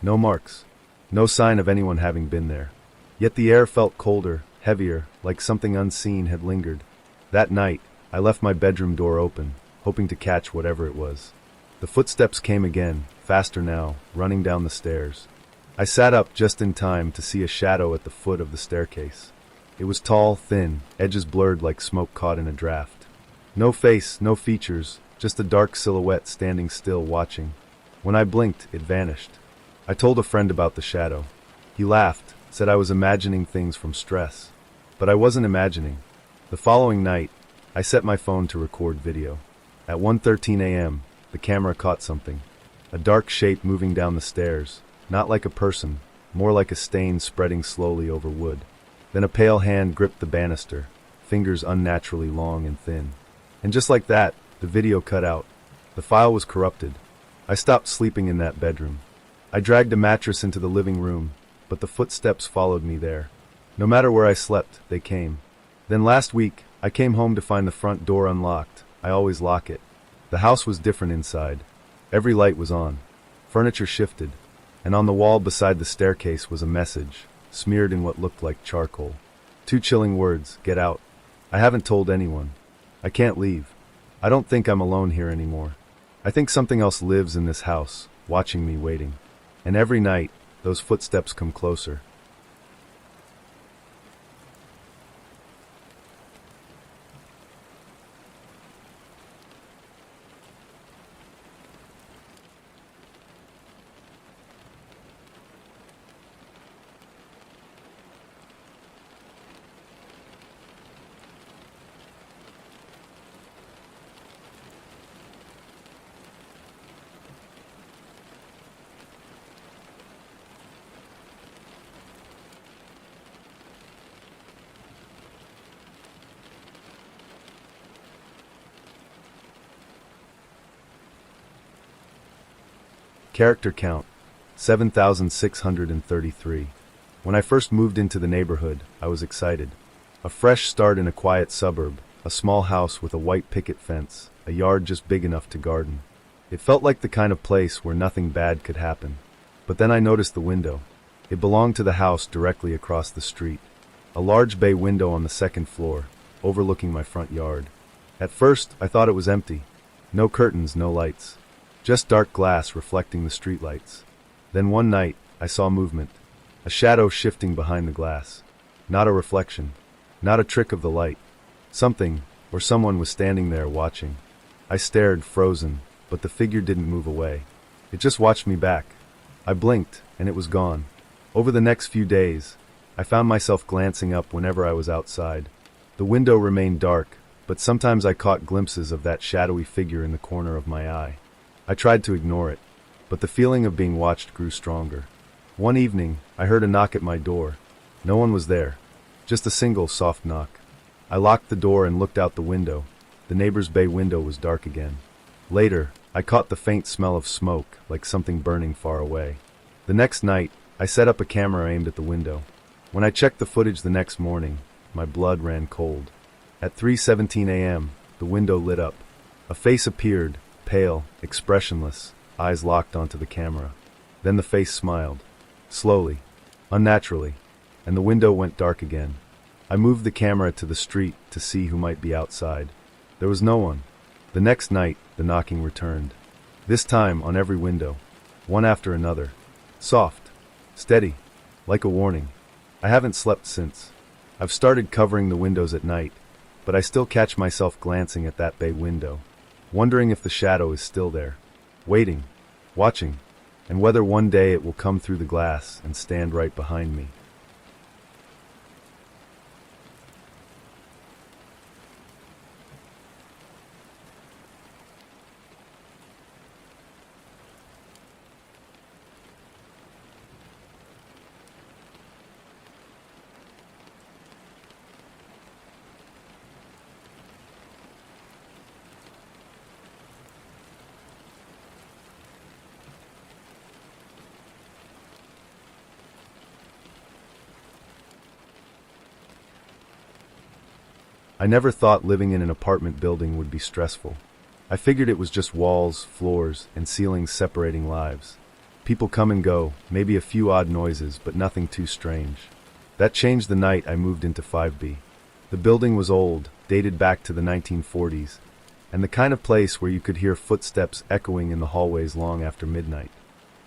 Speaker 1: No marks. No sign of anyone having been there. Yet the air felt colder, heavier, like something unseen had lingered. That night, I left my bedroom door open, hoping to catch whatever it was. The footsteps came again, faster now, running down the stairs. I sat up just in time to see a shadow at the foot of the staircase. It was tall, thin, edges blurred like smoke caught in a draft. No face, no features, just a dark silhouette standing still watching. When I blinked, it vanished. I told a friend about the shadow. He laughed, said I was imagining things from stress. But I wasn't imagining. The following night, I set my phone to record video. At 1:13 a.m., the camera caught something. A dark shape moving down the stairs, not like a person, more like a stain spreading slowly over wood. Then a pale hand gripped the banister, fingers unnaturally long and thin. And just like that, the video cut out. The file was corrupted. I stopped sleeping in that bedroom. I dragged a mattress into the living room, but the footsteps followed me there. No matter where I slept, they came. Then last week, I came home to find the front door unlocked. I always lock it. The house was different inside. Every light was on. Furniture shifted. And on the wall beside the staircase was a message, smeared in what looked like charcoal. 2 chilling words, "Get out." I haven't told anyone. I can't leave. I don't think I'm alone here anymore. I think something else lives in this house, watching me, waiting. And every night, those footsteps come closer. Character count, 7,633. When I first moved into the neighborhood, I was excited. A fresh start in a quiet suburb, a small house with a white picket fence, a yard just big enough to garden. It felt like the kind of place where nothing bad could happen. But then I noticed the window. It belonged to the house directly across the street. A large bay window on the second floor, overlooking my front yard. At first, I thought it was empty. No curtains, no lights. Just dark glass reflecting the streetlights. Then one night, I saw movement. A shadow shifting behind the glass. Not a reflection. Not a trick of the light. Something, or someone was standing there watching. I stared, frozen, but the figure didn't move away. It just watched me back. I blinked, and it was gone. Over the next few days, I found myself glancing up whenever I was outside. The window remained dark, but sometimes I caught glimpses of that shadowy figure in the corner of my eye. I tried to ignore it, but the feeling of being watched grew stronger. One evening, I heard a knock at my door. No one was there, just a single soft knock. I locked the door and looked out the window. The neighbor's bay window was dark again. Later, I caught the faint smell of smoke, like something burning far away. The next night, I set up a camera aimed at the window. When I checked the footage the next morning, my blood ran cold. At 3:17 a.m., the window lit up. A face appeared, pale, expressionless, eyes locked onto the camera. Then the face smiled. Slowly, unnaturally, and the window went dark again. I moved the camera to the street to see who might be outside. There was no one. The next night, the knocking returned. This time on every window, one after another. Soft, steady, like a warning. I haven't slept since. I've started covering the windows at night, but I still catch myself glancing at that bay window, wondering if the shadow is still there, waiting, watching, and whether one day it will come through the glass and stand right behind me. I never thought living in an apartment building would be stressful. I figured it was just walls, floors, and ceilings separating lives. People come and go, maybe a few odd noises, but nothing too strange. That changed the night I moved into 5B. The building was old, dated back to the 1940s, and the kind of place where you could hear footsteps echoing in the hallways long after midnight.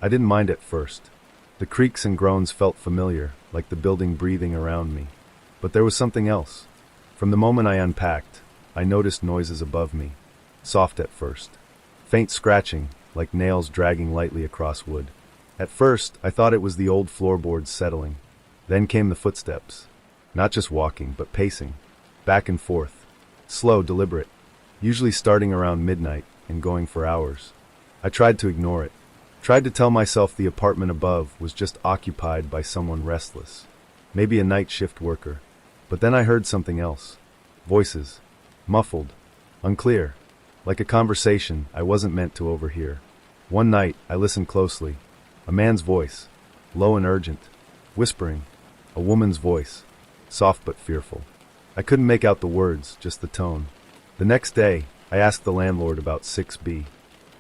Speaker 1: I didn't mind at first. The creaks and groans felt familiar, like the building breathing around me. But there was something else. From the moment I unpacked, I noticed noises above me. Soft at first. Faint scratching, like nails dragging lightly across wood. At first, I thought it was the old floorboards settling. Then came the footsteps. Not just walking, but pacing. Back and forth. Slow, deliberate. Usually starting around midnight and going for hours. I tried to ignore it. Tried to tell myself the apartment above was just occupied by someone restless. Maybe a night shift worker. But then I heard something else. Voices. Muffled. Unclear. Like a conversation I wasn't meant to overhear. One night, I listened closely. A man's voice. Low and urgent. Whispering. A woman's voice. Soft but fearful. I couldn't make out the words, just the tone. The next day, I asked the landlord about 6B.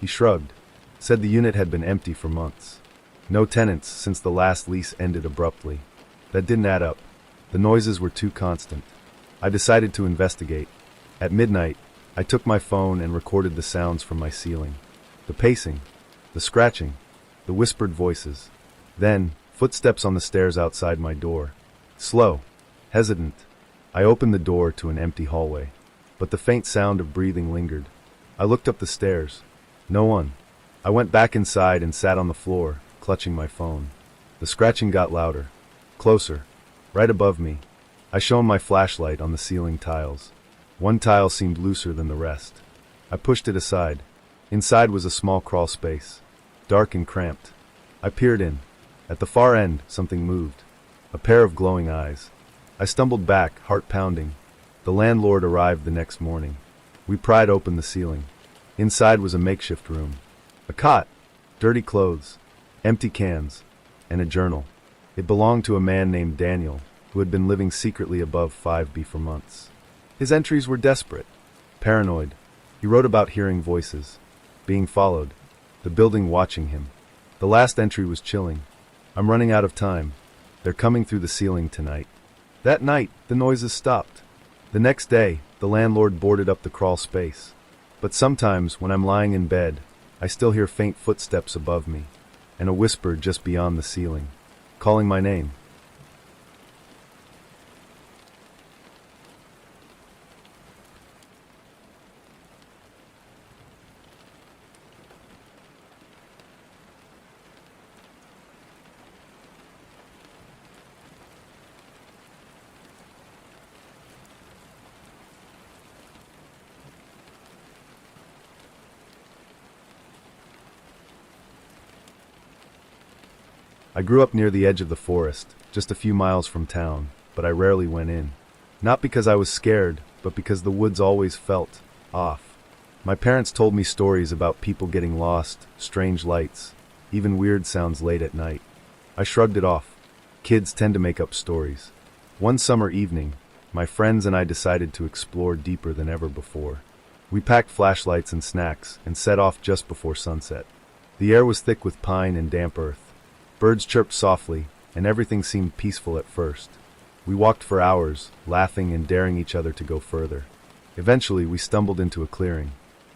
Speaker 1: He shrugged. Said the unit had been empty for months. No tenants since the last lease ended abruptly. That didn't add up. The noises were too constant. I decided to investigate. At midnight, I took my phone and recorded the sounds from my ceiling. The pacing, the scratching, the whispered voices. Then, footsteps on the stairs outside my door. Slow, hesitant. I opened the door to an empty hallway. But the faint sound of breathing lingered. I looked up the stairs. No one. I went back inside and sat on the floor, clutching my phone. The scratching got louder. Closer. Right above me. I shone my flashlight on the ceiling tiles. One tile seemed looser than the rest. I pushed it aside. Inside was a small crawl space. Dark and cramped. I peered in. At the far end, something moved. A pair of glowing eyes. I stumbled back, heart pounding. The landlord arrived the next morning. We pried open the ceiling. Inside was a makeshift room. A cot, dirty clothes, empty cans, and a journal. It belonged to a man named Daniel, who had been living secretly above 5B for months. His entries were desperate, paranoid. He wrote about hearing voices, being followed, the building watching him. The last entry was chilling. I'm running out of time. They're coming through the ceiling tonight. That night, the noises stopped. The next day, the landlord boarded up the crawl space. But sometimes, when I'm lying in bed, I still hear faint footsteps above me, and a whisper just beyond the ceiling, calling my name. I grew up near the edge of the forest, just a few miles from town, but I rarely went in. Not because I was scared, but because the woods always felt off. My parents told me stories about people getting lost, strange lights, even weird sounds late at night. I shrugged it off. Kids tend to make up stories. One summer evening, my friends and I decided to explore deeper than ever before. We packed flashlights and snacks and set off just before sunset. The air was thick with pine and damp earth. Birds chirped softly, and everything seemed peaceful at first. We walked for hours, laughing and daring each other to go further. Eventually, we stumbled into a clearing.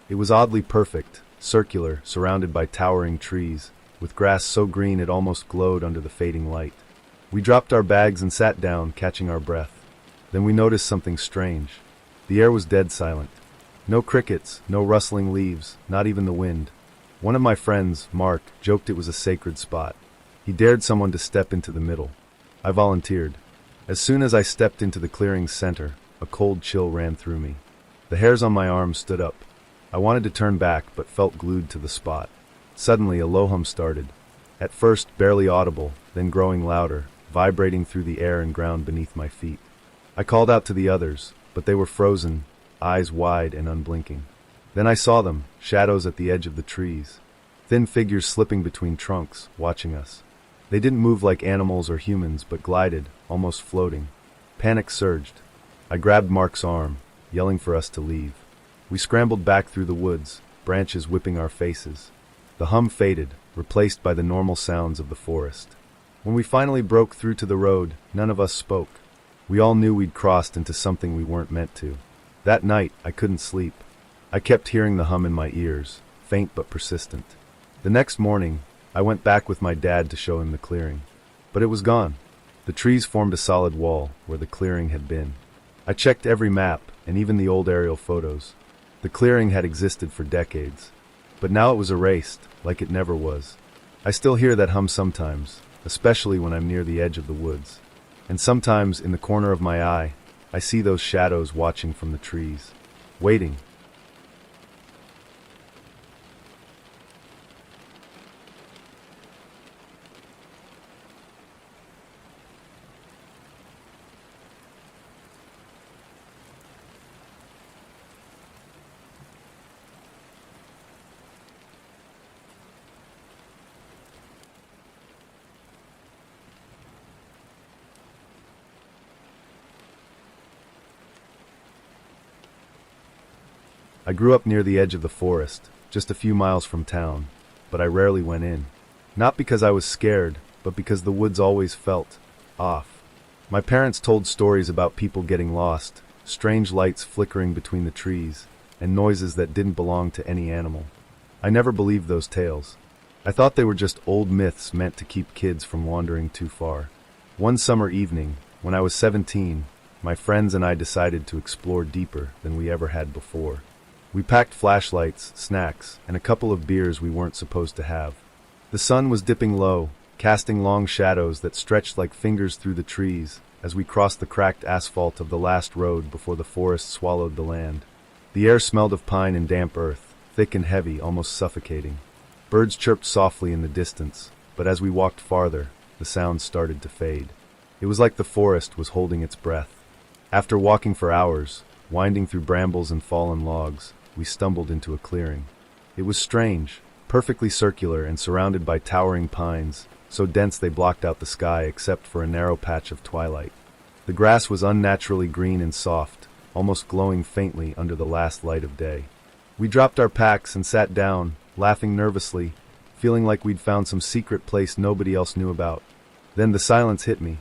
Speaker 1: It was oddly perfect, circular, surrounded by towering trees, with grass so green it almost glowed under the fading light. We dropped our bags and sat down, catching our breath. Then we noticed something strange. The air was dead silent. No crickets, no rustling leaves, not even the wind. One of my friends, Mark, joked it was a sacred spot. He dared someone to step into the middle. I volunteered. As soon as I stepped into the clearing's center, a cold chill ran through me. The hairs on my arms stood up. I wanted to turn back, but felt glued to the spot. Suddenly, a low hum started. At first, barely audible, then growing louder, vibrating through the air and ground beneath my feet. I called out to the others, but they were frozen, eyes wide and unblinking. Then I saw them, shadows at the edge of the trees. Thin figures slipping between trunks, watching us. They didn't move like animals or humans, but glided, almost floating. Panic surged. I grabbed Mark's arm. yelling for us to leave. We scrambled back through the woods, branches whipping our faces. The hum faded, replaced by the normal sounds of the forest. When we finally broke through to the road, none of us spoke. We all knew we'd crossed into something we weren't meant to. That night, I couldn't sleep. I kept hearing the hum in my ears, faint but persistent. The next morning, I went back with my dad to show him the clearing. But it was gone. The trees formed a solid wall where the clearing had been. I checked every map and even the old aerial photos. The clearing had existed for decades. But now it was erased, like it never was. I still hear that hum sometimes, especially when I'm near the edge of the woods. And sometimes, in the corner of my eye, I see those shadows watching from the trees, waiting. I grew up near the edge of the forest, just a few miles from town, but I rarely went in. Not because I was scared, but because the woods always felt off. My parents told stories about people getting lost, strange lights flickering between the trees, and noises that didn't belong to any animal. I never believed those tales. I thought they were just old myths meant to keep kids from wandering too far. One summer evening, when I was 17, my friends and I decided to explore deeper than we ever had before. We packed flashlights, snacks, and a couple of beers we weren't supposed to have. The sun was dipping low, casting long shadows that stretched like fingers through the trees as we crossed the cracked asphalt of the last road before the forest swallowed the land. The air smelled of pine and damp earth, thick and heavy, almost suffocating. Birds chirped softly in the distance, but as we walked farther, the sounds started to fade. It was like the forest was holding its breath. After walking for hours, winding through brambles and fallen logs, we stumbled into a clearing. It was strange, perfectly circular and surrounded by towering pines, so dense they blocked out the sky except for a narrow patch of twilight. The grass was unnaturally green and soft, almost glowing faintly under the last light of day. We dropped our packs and sat down, laughing nervously, feeling like we'd found some secret place nobody else knew about. Then the silence hit me.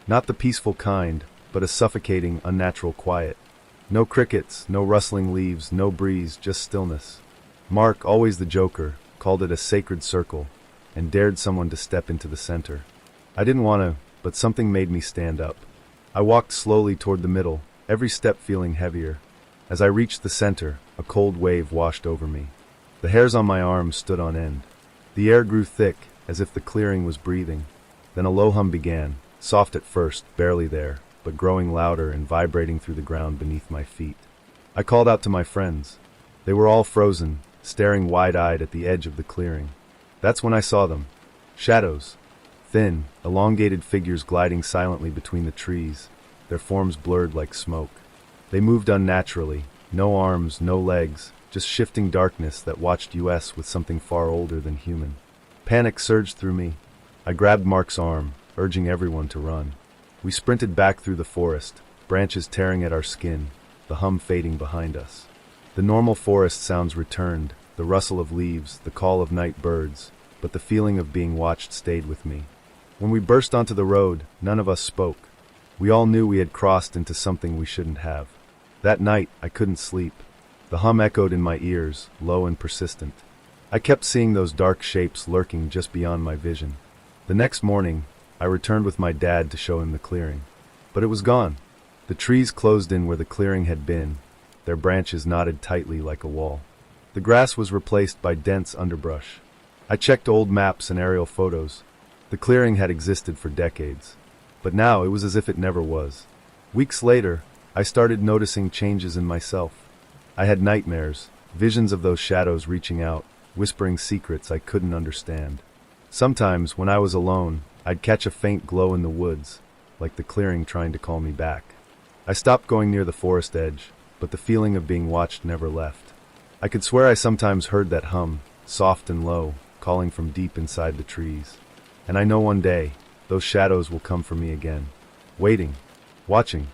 Speaker 1: Not the peaceful kind, but a suffocating, unnatural quiet. No crickets, no rustling leaves, no breeze, just stillness. Mark, always the joker, called it a sacred circle, and dared someone to step into the center. I didn't want to, but something made me stand up. I walked slowly toward the middle, every step feeling heavier. As I reached the center, a cold wave washed over me. The hairs on my arms stood on end. The air grew thick, as if the clearing was breathing. Then a low hum began, soft at first, barely there, but growing louder and vibrating through the ground beneath my feet. I called out to my friends. They were all frozen, staring wide-eyed at the edge of the clearing. That's when I saw them. Shadows. Thin, elongated figures gliding silently between the trees, their forms blurred like smoke. They moved unnaturally, no arms, no legs, just shifting darkness that watched us with something far older than human. Panic surged through me. I grabbed Mark's arm, urging everyone to run. We sprinted back through the forest, branches tearing at our skin, the hum fading behind us. The normal forest sounds returned, the rustle of leaves, the call of night birds, but the feeling of being watched stayed with me. When we burst onto the road, none of us spoke. We all knew we had crossed into something we shouldn't have. That night, I couldn't sleep. The hum echoed in my ears, low and persistent. I kept seeing those dark shapes lurking just beyond my vision. The next morning, I returned with my dad to show him the clearing. But it was gone. The trees closed in where the clearing had been, their branches knotted tightly like a wall. The grass was replaced by dense underbrush. I checked old maps and aerial photos. The clearing had existed for decades. But now it was as if it never was. Weeks later, I started noticing changes in myself. I had nightmares, visions of those shadows reaching out, whispering secrets I couldn't understand. Sometimes, when I was alone, I'd catch a faint glow in the woods, like the clearing trying to call me back. I stopped going near the forest edge, but the feeling of being watched never left. I could swear I sometimes heard that hum, soft and low, calling from deep inside the trees. And I know one day, those shadows will come for me again. Waiting. Watching.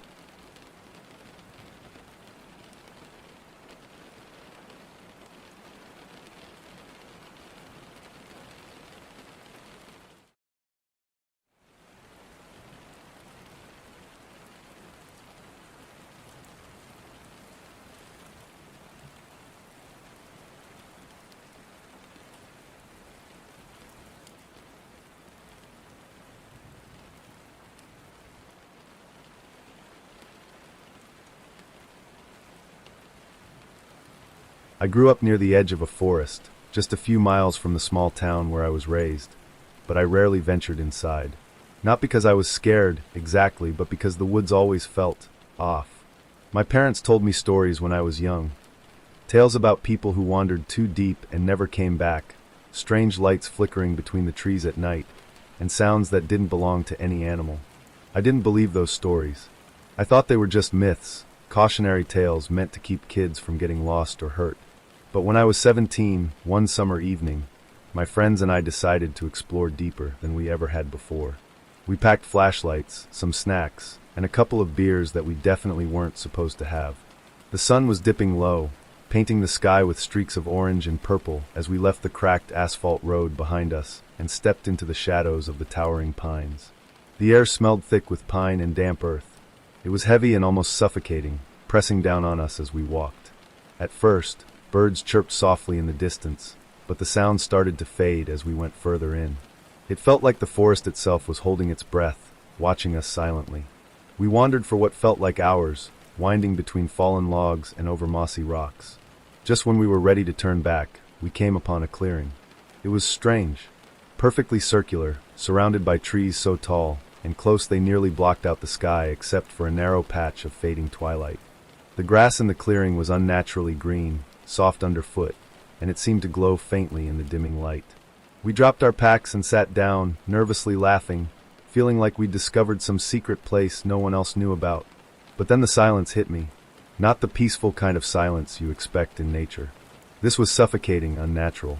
Speaker 1: I grew up near the edge of a forest, just a few miles from the small town where I was raised, but I rarely ventured inside. Not because I was scared, exactly, but because the woods always felt off. My parents told me stories when I was young. Tales about people who wandered too deep and never came back, strange lights flickering between the trees at night, and sounds that didn't belong to any animal. I didn't believe those stories. I thought they were just myths, cautionary tales meant to keep kids from getting lost or hurt. But when I was 17, one summer evening, my friends and I decided to explore deeper than we ever had before. We packed flashlights, some snacks, and a couple of beers that we definitely weren't supposed to have. The sun was dipping low, painting the sky with streaks of orange and purple as we left the cracked asphalt road behind us and stepped into the shadows of the towering pines. The air smelled thick with pine and damp earth. It was heavy and almost suffocating, pressing down on us as we walked. At first, birds chirped softly in the distance, but the sound started to fade as we went further in. It felt like the forest itself was holding its breath, watching us silently. We wandered for what felt like hours, winding between fallen logs and over mossy rocks. Just when we were ready to turn back, we came upon a clearing. It was strange, perfectly circular, surrounded by trees so tall and close they nearly blocked out the sky except for a narrow patch of fading twilight. The grass in the clearing was unnaturally green, soft underfoot, and it seemed to glow faintly in the dimming light. We dropped our packs and sat down, nervously laughing, feeling like we'd discovered some secret place no one else knew about. But then the silence hit me. Not the peaceful kind of silence you expect in nature. This was suffocating, unnatural.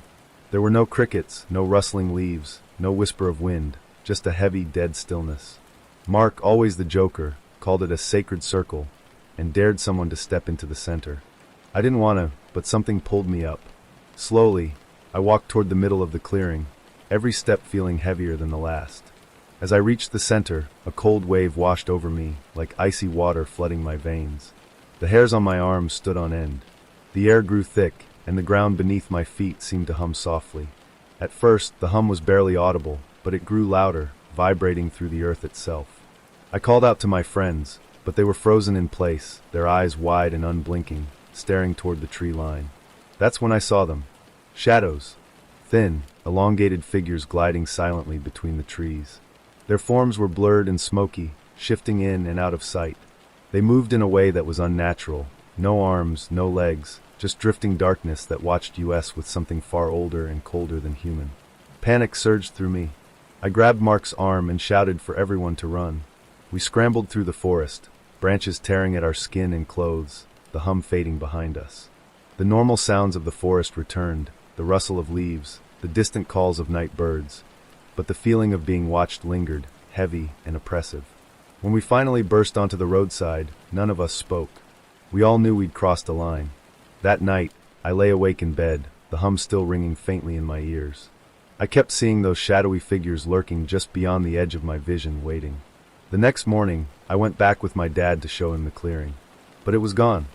Speaker 1: There were no crickets, no rustling leaves, no whisper of wind, just a heavy, dead stillness. Mark, always the joker, called it a sacred circle, and dared someone to step into the center. I didn't want to, but something pulled me up. Slowly, I walked toward the middle of the clearing, every step feeling heavier than the last. As I reached the center, a cold wave washed over me, like icy water flooding my veins. The hairs on my arms stood on end. The air grew thick, and the ground beneath my feet seemed to hum softly. At first, the hum was barely audible, but it grew louder, vibrating through the earth itself. I called out to my friends, but they were frozen in place, their eyes wide and unblinking, staring toward the tree line. That's when I saw them. Shadows. Thin, elongated figures gliding silently between the trees. Their forms were blurred and smoky, shifting in and out of sight. They moved in a way that was unnatural. No arms, no legs, just drifting darkness that watched us with something far older and colder than human. Panic surged through me. I grabbed Mark's arm and shouted for everyone to run. We scrambled through the forest, branches tearing at our skin and clothes, the hum fading behind us. The normal sounds of the forest returned, the rustle of leaves, the distant calls of night birds. But the feeling of being watched lingered, heavy and oppressive. When we finally burst onto the roadside, none of us spoke. We all knew we'd crossed a line. That night, I lay awake in bed, the hum still ringing faintly in my ears. I kept seeing those shadowy figures lurking just beyond the edge of my vision, waiting. The next morning, I went back with my dad to show him the clearing. But it was gone.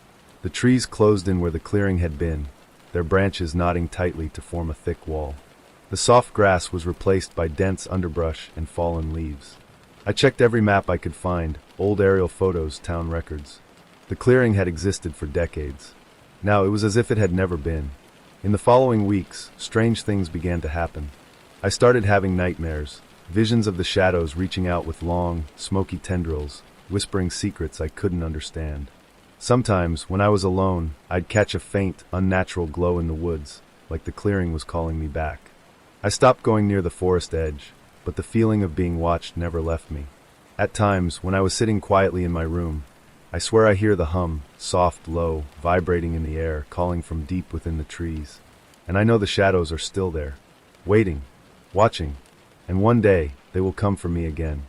Speaker 1: The trees closed in where the clearing had been, their branches knotting tightly to form a thick wall. The soft grass was replaced by dense underbrush and fallen leaves. I checked every map I could find, old aerial photos, town records. The clearing had existed for decades. Now it was as if it had never been. In the following weeks, strange things began to happen. I started having nightmares, visions of the shadows reaching out with long, smoky tendrils, whispering secrets I couldn't understand. Sometimes, when I was alone, I'd catch a faint, unnatural glow in the woods, like the clearing was calling me back. I stopped going near the forest edge, but the feeling of being watched never left me. At times, when I was sitting quietly in my room, I swear I hear the hum, soft, low, vibrating in the air, calling from deep within the trees. And I know the shadows are still there, waiting, watching, and one day they will come for me again.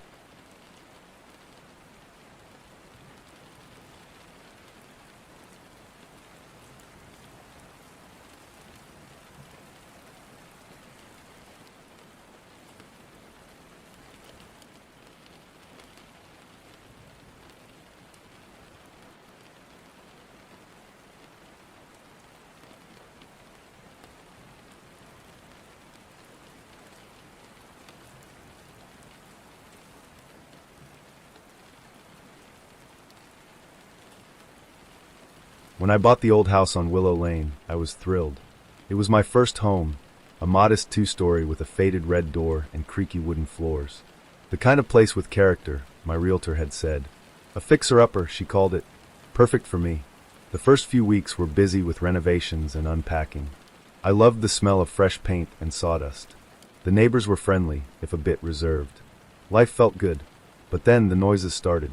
Speaker 1: When I bought the old house on Willow Lane, I was thrilled. It was my first home, a modest two-story with a faded red door and creaky wooden floors. The kind of place with character, my realtor had said. A fixer-upper, she called it. Perfect for me. The first few weeks were busy with renovations and unpacking. I loved the smell of fresh paint and sawdust. The neighbors were friendly, if a bit reserved. Life felt good. But then the noises started.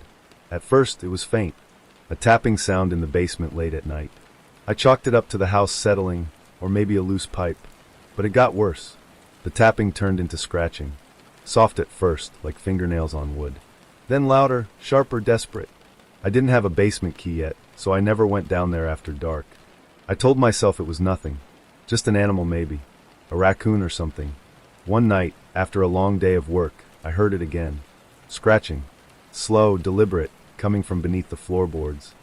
Speaker 1: At first, it was faint, a tapping sound in the basement late at night. I chalked it up to the house settling, or maybe a loose pipe. But it got worse. The tapping turned into scratching. Soft at first, like fingernails on wood. Then louder, sharper, desperate. I didn't have a basement key yet, so I never went down there after dark. I told myself it was nothing. Just an animal maybe. A raccoon or something. One night, after a long day of work, I heard it again. Scratching. Slow, deliberate, coming from beneath the floorboards.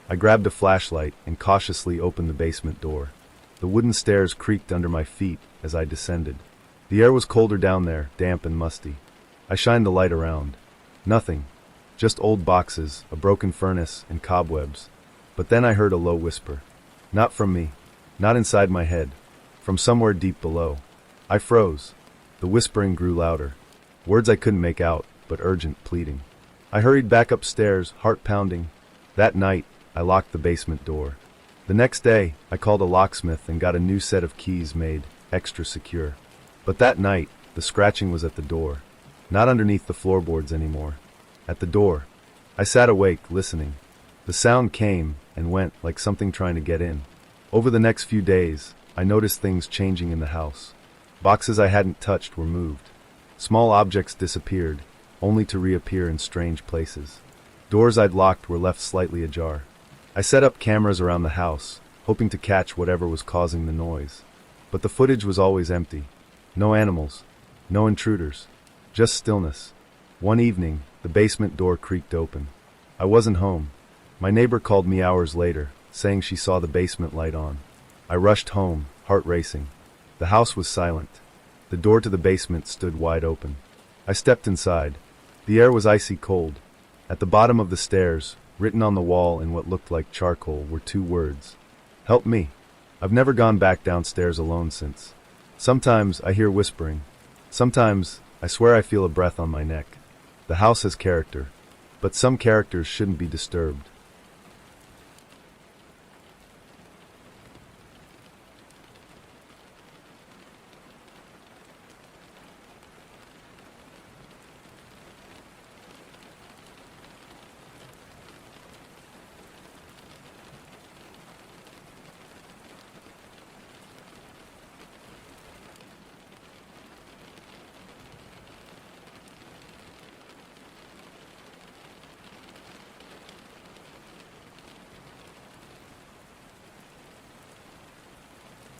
Speaker 1: I grabbed a flashlight and cautiously opened the basement door. The wooden stairs creaked under my feet as I descended. The air was colder down there, damp and musty. I shined the light around. Nothing. Just old boxes, a broken furnace, and cobwebs. But then I heard a low whisper. Not from me. Not inside my head. From somewhere deep below. I froze. The whispering grew louder. Words I couldn't make out, but urgent, pleading. I hurried back upstairs, heart pounding. That night, I locked the basement door. The next day, I called a locksmith and got a new set of keys made, extra secure. But that night, the scratching was at the door. Not underneath the floorboards anymore. At the door. I sat awake, listening. The sound came and went like something trying to get in. Over the next few days, I noticed things changing in the house. Boxes I hadn't touched were moved. Small objects disappeared, only to reappear in strange places. Doors I'd locked were left slightly ajar. I set up cameras around the house, hoping to catch whatever was causing the noise. But the footage was always empty. No animals, no intruders, just stillness. One evening, the basement door creaked open. I wasn't home. My neighbor called me hours later, saying she saw the basement light on. I rushed home, heart racing. The house was silent. The door to the basement stood wide open. I stepped inside. The air was icy cold. At the bottom of the stairs, written on the wall in what looked like charcoal, were two words. Help me. I've never gone back downstairs alone since. Sometimes I hear whispering. Sometimes I swear I feel a breath on my neck. The house has character, but some characters shouldn't be disturbed.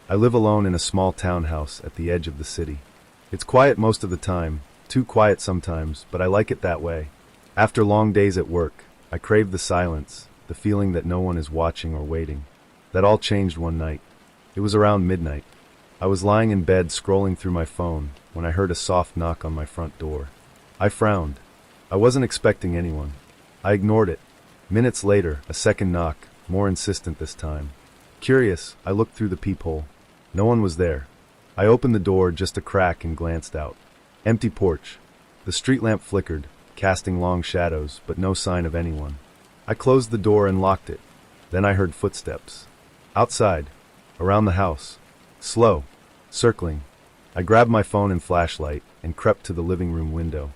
Speaker 1: I live alone in a small townhouse at the edge of the city. It's quiet most of the time, too quiet sometimes, but I like it that way. After long days at work, I crave the silence, the feeling that no one is watching or waiting. That all changed one night. It was around midnight. I was lying in bed scrolling through my phone when I heard a soft knock on my front door. I frowned. I wasn't expecting anyone. I ignored it. Minutes later, a second knock, more insistent this time. Curious, I looked through the peephole. No one was there. I opened the door just a crack and glanced out. Empty porch. The street lamp flickered, casting long shadows, but no sign of anyone. I closed the door and locked it. Then I heard footsteps. Outside. Around the house. Slow. Circling. I grabbed my phone and flashlight and crept to the living room window.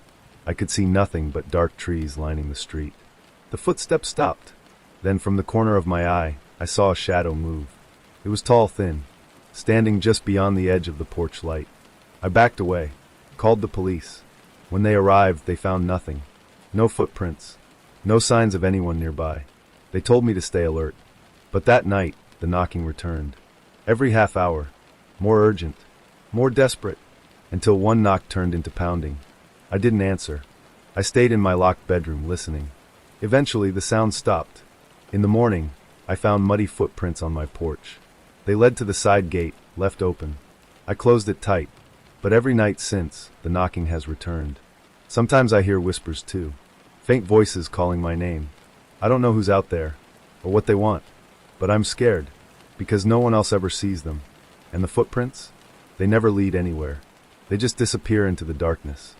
Speaker 1: I could see nothing but dark trees lining the street. The footsteps stopped. Then from the corner of my eye, I saw a shadow move. It was tall, thin, standing just beyond the edge of the porch light. I backed away, called the police. When they arrived, they found nothing. No footprints. No signs of anyone nearby. They told me to stay alert. But that night, the knocking returned. Every half hour. More urgent. More desperate. Until one knock turned into pounding. I didn't answer. I stayed in my locked bedroom, listening. Eventually, the sound stopped. In the morning, I found muddy footprints on my porch. They led to the side gate, left open. I closed it tight, but every night since, the knocking has returned. Sometimes I hear whispers too. Faint voices calling my name. I don't know who's out there, or what they want. But I'm scared, because no one else ever sees them. And the footprints? They never lead anywhere. They just disappear into the darkness.